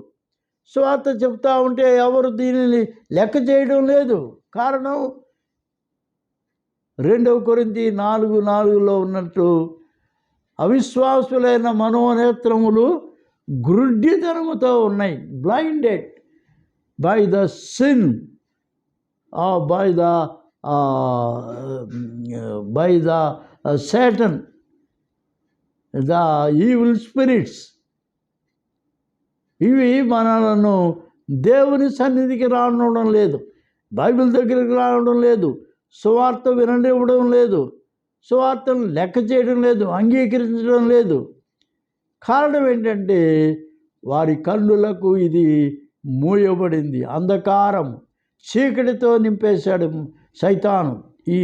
సువార్త చెప్తా ఉంటే ఎవరు దీనిని లెక్క చేయడం లేదు. కారణం 2 కొరింథీ 4:4 ఉన్నట్టు అవిశ్వాసులైన మనోనేత్రములు గ్రుడ్డితనముతో ఉన్నాయి. Blinded by the sin, by the Satan, the evil spirits. ఇవి మనలను దేవుని సన్నిధికి రావడం లేదు, బైబిల్ దగ్గరికి రావడం లేదు, సువార్త విననివ్వడం లేదు, సువార్తను లెక్క చేయడం లేదు, అంగీకరించడం లేదు. కారణం ఏంటంటే వారి కన్నులకు ఇది మూయబడింది. అంధకారం, చీకటితో నింపేశాడు సైతాను, ఈ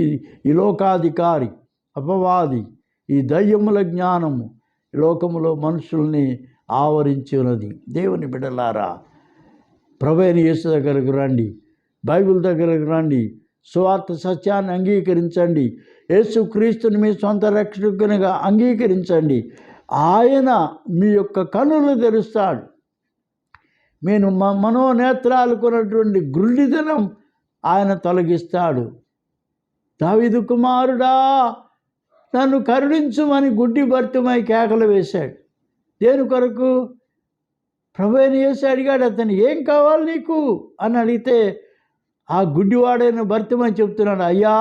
లోకాధికారి, అపవాది. ఈ దయ్యముల జ్ఞానము లోకములో మనుషుల్ని ఆవరించి ఉన్నది. దేవుని బిడ్డలారా, ప్రభువైన యేసు దగ్గరకు రండి, బైబిల్ దగ్గరకు రండి, సువార్త సత్యాన్ని అంగీకరించండి, యేసుక్రీస్తుని మీ సొంత రక్షకునిగా అంగీకరించండి. ఆయన మీ యొక్క కన్నులు తెరుస్తాడు. నేను మనోనేత్రాలకున్నటువంటి గుడ్డితనం ఆయన తొలగిస్తాడు. దావీదు కుమారుడా నన్ను కరుణించుమని గుడ్డి భర్తమై కేకలు వేశాడు. దేని కొరకు? ప్రభువైన యేసు అడిగాడు అతను, ఏం కావాలి నీకు అని అడిగితే ఆ గుడ్డివాడైన భర్తమై చెప్తున్నాడు, అయ్యా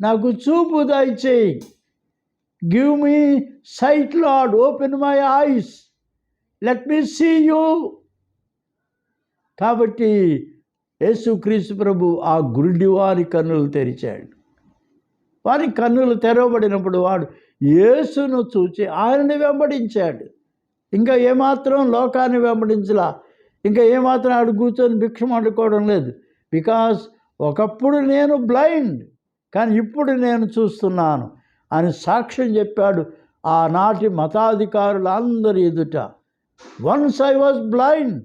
నాకు చూపు దయచేయి, give me sight Lord, open my eyes, let me see you. కాబట్టి యేసుక్రీస్తు ప్రభు ఆ గుడ్డివారి కన్నులు తెరిచాడు. వారి కన్నులు తెరవబడినప్పుడు వాడు యేసును చూచి ఆయనని వెంబడించాడు. ఇంకా ఏమాత్రం లోకాన్ని వెంబడించలా, ఇంకా ఏమాత్రం ఆడు కూర్చొని భిక్షం అడుకోవడం లేదు. బికాస్ ఒకప్పుడు నేను బ్లైండ్, కానీ ఇప్పుడు నేను చూస్తున్నాను అని సాక్ష్యం చెప్పాడు ఆనాటి మతాధికారులు అందరి ఎదుట. Once I was blind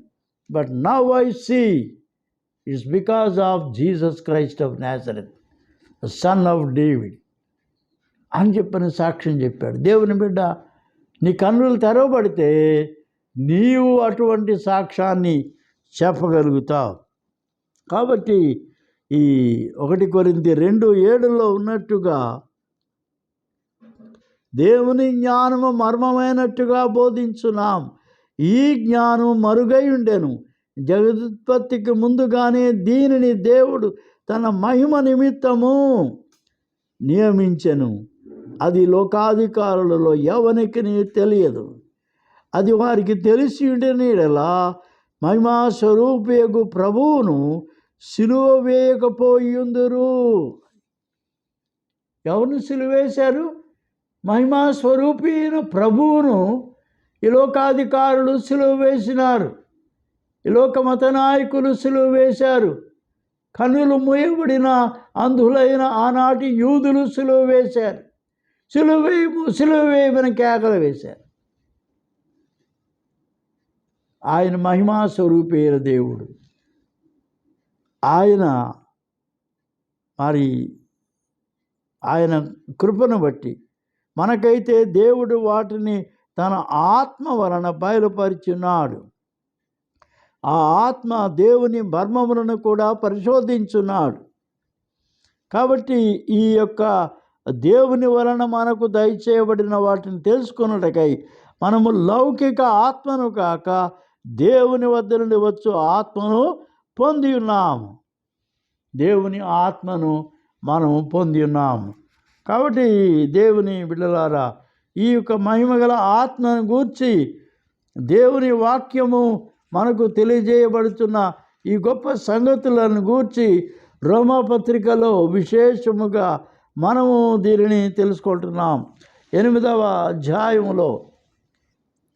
but now I see, it's because of Jesus Christ of Nazareth, son of David అని చెప్పని సాక్ష్యం చెప్పాడు. దేవుని బిడ్డ, నీ కన్నులు తెరవబడితే నీవు అటువంటి సాక్ష్యాన్ని చెప్పగలుగుతావు. కాబట్టి ఈ 1 కొరింథీ 2:7 ఉన్నట్టుగా దేవుని జ్ఞానము మర్మమైనట్టుగా బోధించున్నాం. ఈ జ్ఞానం మరుగై ఉండెను, జగదుత్పత్తికి ముందుగానే దీనిని దేవుడు తన మహిమ నిమిత్తము నియమించెను. అది లోకాధికారులలో ఎవనికి తెలియదు. అది వారికి తెలిసి ఉండేలా మహిమా స్వరూపేగు ప్రభువును సిలువ వేయకపోయిందురు. ఎవరిని సిలువేశారు? మహిమా స్వరూపి అయిన ప్రభువును ఈ లోకాధికారులు సిలువ వేసినారు, ఈ లోక మత నాయకులు సిలువ వేశారు, కన్నులు మూయబడిన అంధులైన ఆనాటి యూదులు సిలువ వేశారు, సిలువ వేయమని కేకలు వేశారు. ఆయన మహిమా స్వరూపి అయిన దేవుడు. ఆయన కృపను బట్టి మనకైతే దేవుడు వాటిని తన ఆత్మ వలన బయలుపరిచున్నాడు. ఆ ఆత్మ దేవుని మర్మములను కూడా పరిశోధించున్నాడు. కాబట్టి ఈ యొక్క దేవుని వలన మనకు దయచేయబడిన వాటిని తెలుసుకున్నటకై మనము లౌకిక ఆత్మను కాక దేవుని వద్ద నుండి వచ్చు ఆత్మను పొంది ఉన్నాము. దేవుని ఆత్మను మనము పొంది ఉన్నాము. కాబట్టి దేవుని బిడ్డలారా, ఈ యొక్క మహిమగల ఆత్మను గూర్చి దేవుని వాక్యము మనకు తెలియజేయబడుతున్న ఈ గొప్ప సంగతులను గూర్చి రోమాపత్రికలో విశేషముగా మనము దీనిని తెలుసుకుంటున్నాం. 8వ అధ్యాయంలో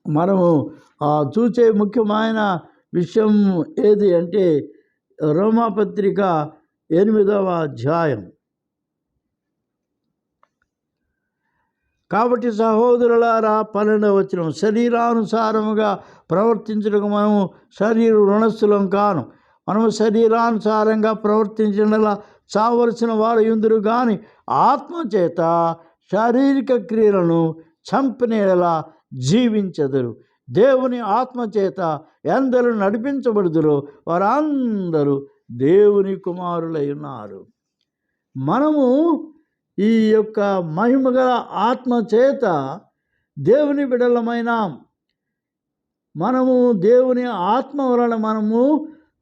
మనము చూసే ముఖ్యమైన విషయం ఏది అంటే రోమాపత్రిక 8వ అధ్యాయం. కాబట్టి సహోదరులారా, 12వ వచనం, శరీరానుసారముగా ప్రవర్తించడానికి మనము శరీర రుణస్థులం కాను, మనము శరీరానుసారంగా ప్రవర్తించడలా చావలసిన వారు ఎందురు కానీ ఆత్మచేత శారీరక క్రియలను చంపినేలా జీవించెదరు. దేవుని ఆత్మచేత ఎందరు నడిపించబడుదురో వారందరూ దేవుని కుమారులై ఉన్నారు. మనము ఈ యొక్క మహిమగల ఆత్మచేత దేవుని బిడ్డలమైనాం. మనము దేవుని ఆత్మ వలన మనము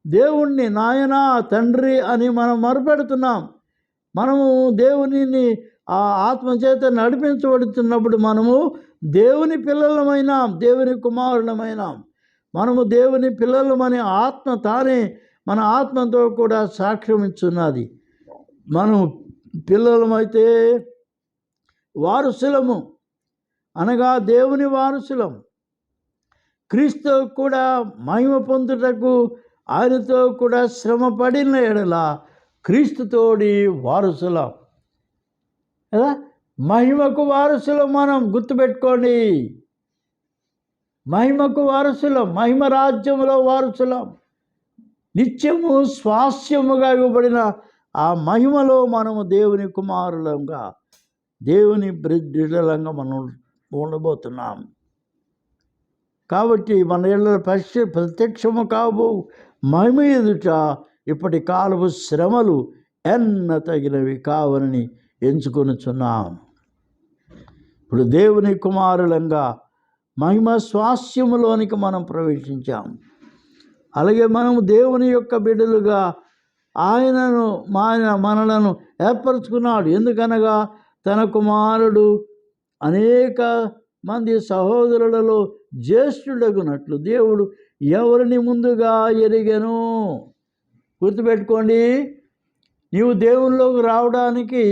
దేవుణ్ణి నాయనా తండ్రి అని మనం మొరపెడుతున్నాం. మనము దేవునిని ఆ ఆత్మచేత నడిపించబడుతున్నప్పుడు మనము దేవుని పిల్లలమైనాం, దేవుని కుమారులమైనాం. మనము దేవుని పిల్లలమని ఆత్మ తానే మన ఆత్మతో కూడా సాక్ష్యం ఇస్తున్నది. మనం పిల్లలమైతే వారసులము, అనగా దేవుని వారసులం. క్రీస్తు కూడా మహిమ పొందుటకు ఆయనతో కూడా శ్రమ పడిన ఎడల క్రీస్తుతోడి వారసులం కదా. మహిమకు వారసులం మనం, గుర్తుపెట్టుకోండి. మహిమకు వారసులం, మహిమ రాజ్యంలో వారసులం. నిత్యము స్వాస్యముగా ఇవ్వబడిన ఆ మహిమలో మనము దేవుని కుమారులంగా, దేవుని బిడ్డలంగా మనం ఉండబోతున్నాం. కాబట్టి మన ఇళ్ళ ప్రత్యక్షము కాబో మహిమ ఎదుట ఇప్పటి కాలపు శ్రమలు ఎన్న తగినవి కావని ఎంచుకొనుచున్నాం. ఇప్పుడు దేవుని కుమారులంగా మహిమ స్వాస్యములోనికి మనం ప్రవేశించాం. అలాగే మనము దేవుని యొక్క బిడ్డలుగా ఆయనను మనలను ఏర్పరచుకున్నాడు. ఎందుకనగా తన కుమారుడు అనేక మంది సహోదరులలో జ్యేష్ఠుడగునట్లు దేవుడు ఎవరిని ముందుగా ఎరిగెను. గుర్తుపెట్టుకోండి, నీవు దేవునిలోకి రావడానికి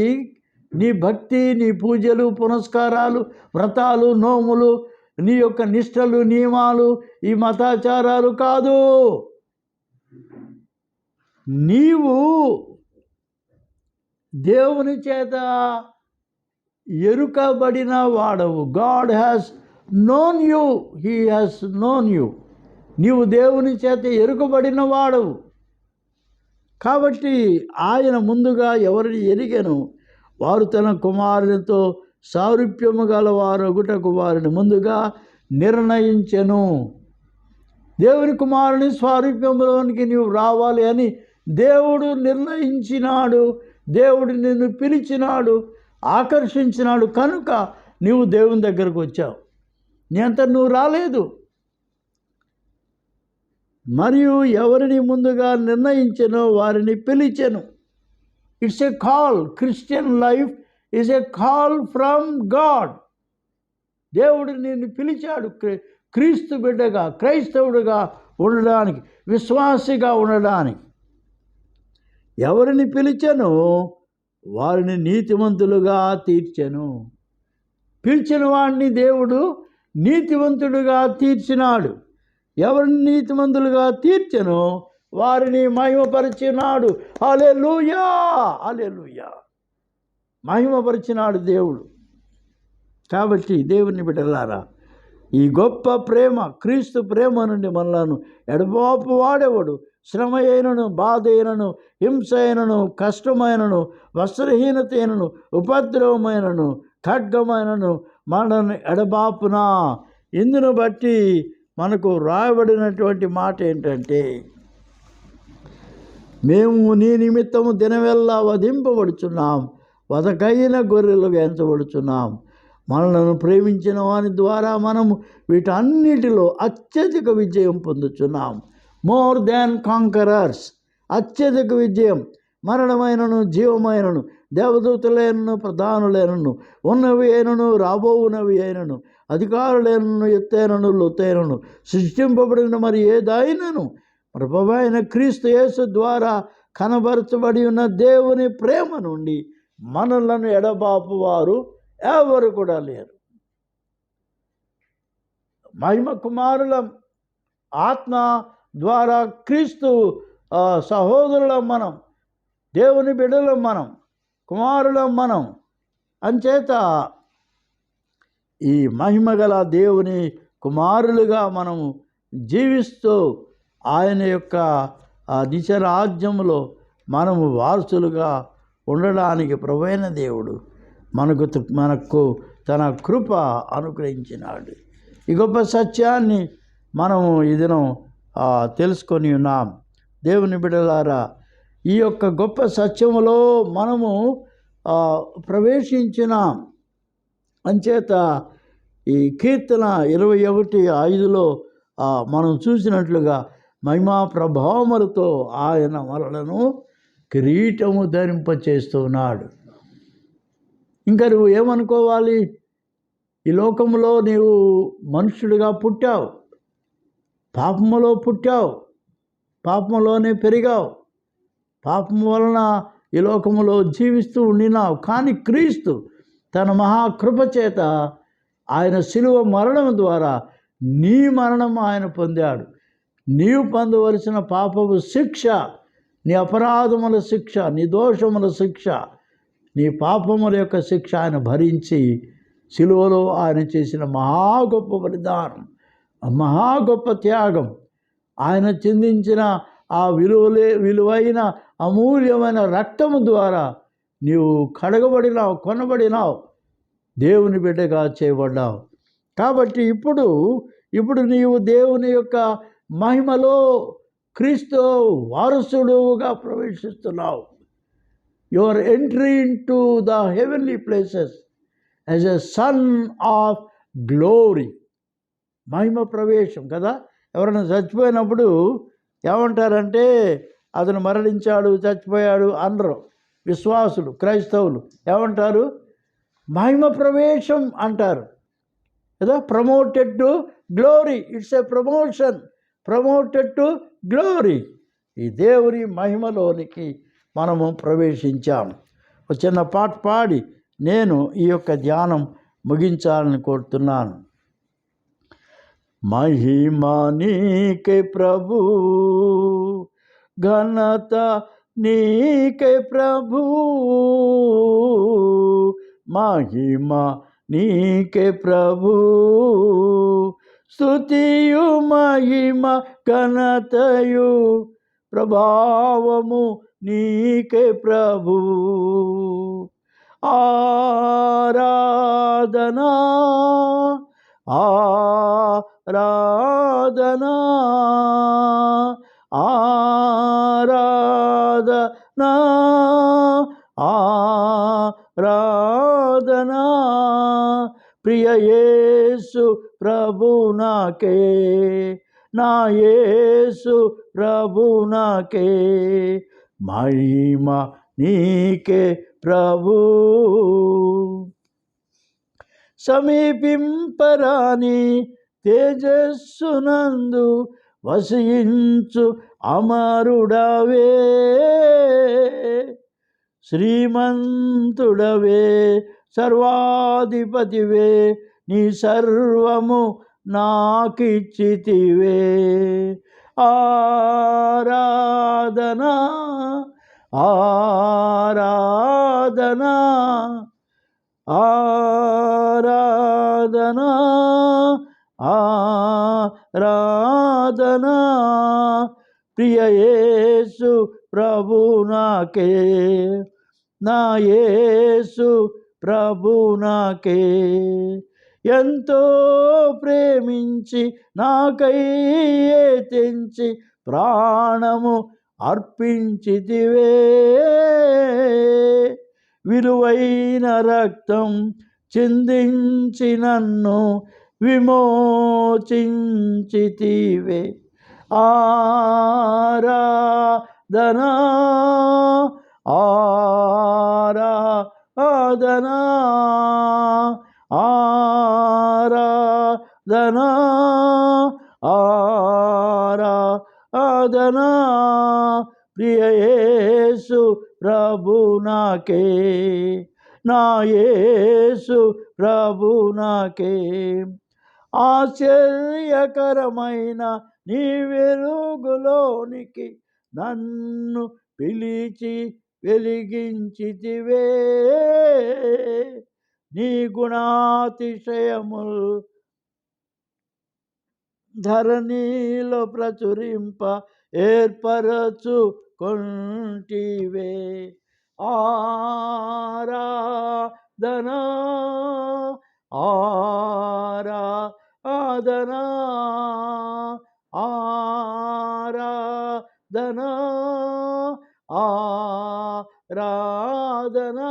నీ భక్తి, నీ పూజలు, పునస్కారాలు, వ్రతాలు, నోములు, నీ యొక్క నిష్టలు, నియమాలు, ఈ మతాచారాలు కాదు. నీవు దేవుని చేత ఎరుకబడిన వాడవు. God has known you, he has known you. నీవు దేవుని చేత ఎరుకబడిన వాడవు. కాబట్టి ఆయన ముందుగా ఎవరిని ఎరిగెను వారు తన కుమారునితో సారూప్యము గల వారు ఒకటకు వారిని ముందుగా నిర్ణయించెను. దేవుని కుమారుని స్వారూప్యంలోనికి నీవు రావాలి అని దేవుడు నిర్ణయించినాడు. దేవుడు నిన్ను పిలిచినాడు, ఆకర్షించినాడు. కనుక నీవు దేవుని దగ్గరకు వచ్చావు. నీ అంతా నువ్వు రాలేదు. మరియు ఎవరిని ముందుగా నిర్ణయించెనో వారిని పిలిచెను. It's a call. Christian life is a call from God. దేవుడు నిన్ను పిలిచాడు క్రీస్తు బిడ్డగా, క్రైస్తవుడిగా ఉండడానికి, విశ్వాసిగా ఉండడానికి. ఎవరిని పిలిచెనో వారిని నీతిమంతులుగా తీర్చెను. పిలిచిన వాడిని దేవుడు నీతివంతుడుగా తీర్చినాడు. ఎవరిని నీతిమంతులుగా తీర్చెనో వారిని మహిమపరిచినాడు. హల్లెలూయా, హల్లెలూయా. మహిమపరిచినాడు దేవుడు. కాబట్టి దేవుని బిడ్డలారా, ఈ గొప్ప ప్రేమ, క్రీస్తు ప్రేమ నుండి మనలను ఎడబాపు వాడేవాడు. శ్రమ అయినను, బాధ అయినను, హింస అయినను, కష్టమైనను, వస్త్రహీనత అయినను, ఉపద్రవమైనను, ఖడ్గమైనను మనను ఎడబాపునా. ఇందును బట్టి మనకు రాయబడినటువంటి మాట ఏంటంటే, మేము నీ నిమిత్తము దినవెల్లా వధింపబడుచున్నాం, వధకైన గొర్రెలుగా ఎంచబడుచున్నాం. మనలను ప్రేమించిన వాని ద్వారా మనము వీటన్నిటిలో అత్యధిక విజయం పొందుచున్నాం. More than conquerors. అత్యధిక విజయం. మరణమైనను, జీవమైనను, దేవదూతలైనను, ప్రధానులైనను, ఉన్నవి అయినను, రాబోవునవి అయినను, అధికారులైనను, ఎత్తైనను, లోతైనను, సృష్టింపబడిన మరి ఏదైనను ప్రభువైన క్రీస్తు యేసు ద్వారా కనబరచబడి ఉన్న దేవుని ప్రేమ నుండి మనలను ఎడబాపు వారు ఎవరు కూడా లేరు. మహిమ కుమారులం. ఆత్మ ద్వారా క్రీస్తు సహోదరులం మనం, దేవుని బిడ్డలం మనం, కుమారులం మనం. అంచేత ఈ మహిమగల దేవుని కుమారులుగా మనము జీవిస్తూ ఆయన యొక్క నిత్యరాజ్యంలో మనము వారసులుగా ఉండడానికి ప్రభువైన దేవుడు మనకు తన కృప అనుగ్రహించినాడు. ఈ గొప్ప సత్యాన్ని మనము ఈ దినం తెలుసుకొని ఉన్నాం. దేవుని బిడ్డలారా, ఈ యొక్క గొప్ప సత్యములో మనము ప్రవేశించినాం. అంచేత ఈ కీర్తన 21:5లో మనం చూసినట్లుగా మహిమా ప్రభావములతో ఆయన మనలను కిరీటము ధరింపచేస్తున్నాడు. ఇంకా నువ్వు ఏమనుకోవాలి? ఈ లోకంలో నీవు మనుష్యుడిగా పుట్టావు, పాపములో పుట్టావు, పాపములోనే పెరిగావు, పాపము వలన ఈ లోకములో జీవిస్తూ ఉండినావు. కానీ క్రీస్తు తన మహాకృప చేత ఆయన శిలువ మరణం ద్వారా నీ మరణం ఆయన పొందాడు. నీవు పొందవలసిన పాపపు శిక్ష, నీ అపరాధముల శిక్ష, నీ దోషముల శిక్ష, నీ పాపముల యొక్క శిక్ష ఆయన భరించి శిలువలో ఆయన చేసిన మహా గొప్ప బలిదానం, మహా గొప్ప త్యాగం, ఆయన చిందించిన ఆ విలువైన అమూల్యమైన రక్తము ద్వారా నీవు కడగబడినావు, కొనబడినావు, దేవుని బిడ్డగా చేయబడ్డావు. కాబట్టి ఇప్పుడు నీవు దేవుని యొక్క మహిమలో క్రీస్తు వారసుడుగా ప్రవేశిస్తున్నావు. You are entry into the heavenly places as a son of glory. మహిమ ప్రవేశం కదా. ఎవరైనా చచ్చిపోయినప్పుడు ఏమంటారంటే అతను మరణించాడు, చచ్చిపోయాడు అనరు. విశ్వాసులు, క్రైస్తవులు ఏమంటారు? మహిమ ప్రవేశం అంటారు కదా. Promoted to glory, it's a promotion, promoted to glory. ఈ దేవుని మహిమలోనికి మనము ప్రవేశించాము. ఒక చిన్న పాట పాడి నేను ఈ యొక్క ధ్యానం ముగించాలని కోరుతున్నాను. మహిమ నీకే ప్రభు, ఘనత నీకే ప్రభు, మహిమ నీకే ప్రభు, స్తుతియు మహిమ ఘనతయు ప్రభావము నీకే ప్రభు. ఆరాధనా ఆరాధనా ఆరాధనా ఆరాధనా ప్రియ యేసు ప్రభునాకే, నా యేసు ప్రభునాకే, మహిమ నీకే ప్రభు. సమీపింపరాని తేజస్సునందు వసించు అమరుడవే, శ్రీమంతుడవే, సర్వాధిపతివే, నీ సర్వము నాకిచ్చితివే. ఆరాధనా ఆరాధనా ఆరాధనా ఆరాధనా ప్రియ యేసు ప్రభునాకే, నా యేసు ప్రభునాకే, ఎంతో ప్రేమించి నాకై తెంచి ప్రాణము అర్పించితివే, విలువైన రక్తం చిందించి నన్ను విమోచించితివే. ఆరాధనా ఆరాధనా ఆరాధనా ఆరాధనా ప్రియ యేసు ప్రభునాకే, నా యేసు ప్రభునాకే. ఆశ్చర్యకరమైన నీ వెలుగులోనికి నన్ను పిలిచి వెలిగించితివే, నీ గుణాతిశయముల్ ధరణిలో ప్రచురింప ఏర్పరచుకొంటివే. ఆరాధనా ఆరాధనా ఆరాధనా ఆరాధనా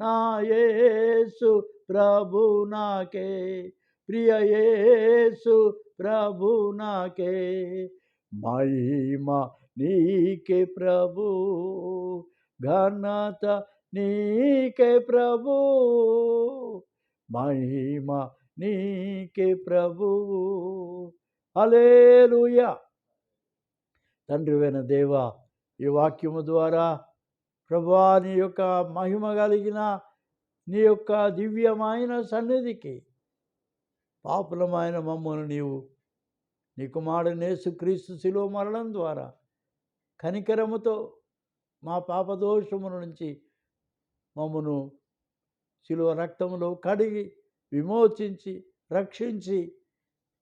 నా యేసు ప్రభు నాకే, ప్రియ యేసు ప్రభు నాకే, మహిమ నీకే ప్రభు, ఘనత నీకే ప్రభు, మహిమ నీకే ప్రభు. హల్లెలూయా. తండ్రివైన దేవా, ఈ వాక్యము ద్వారా ప్రభువా నీ యొక్క మహిమ కలిగిన నీ యొక్క దివ్యమైన సన్నిధికి పాపులమైన మమ్మల్ని నీవు నీ కుమారుని యేసుక్రీస్తు శిలువ మరణం ద్వారా కనికరముతో మా పాపదోషముల నుంచి మమ్మను శిలువ రక్తములో కడిగి విమోచించి రక్షించి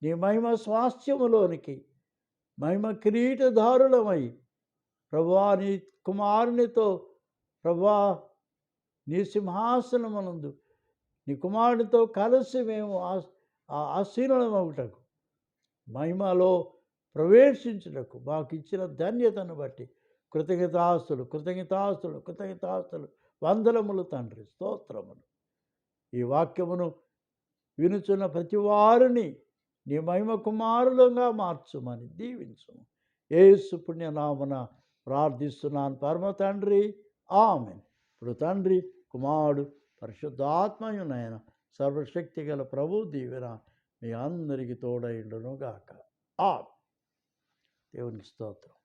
నీ మహిమ స్వాస్థ్యములోనికి మహిమ కిరీటధారులమై ప్రభువా నీ కుమారునితో ప్రభువా నీ సింహాసనమునందు నీ కుమారునితో కలిసి మేము ఆసీనులమగుటకు మహిమలో ప్రవేశించుటకు మాకు ఇచ్చిన ధన్యతను బట్టి కృతజ్ఞతాస్తులు వందనములు తండ్రి, స్తోత్రములు. ఈ వాక్యమును వినుచున్న ప్రతి వారిని నీ మహిమ కుమారులుగా మార్చుమని దీవించుము. యేసు పుణ్యనామన ప్రార్థిస్తున్నాను పరమ తండ్రి, ఆమేన్. ఇప్పుడు తండ్రి, కుమారుడు, పరిశుద్ధాత్మయునైన సర్వశక్తి గల ప్రభు దీవెన మీ అందరికీ తోడైండును గాక. దేవునికి స్తోత్రం.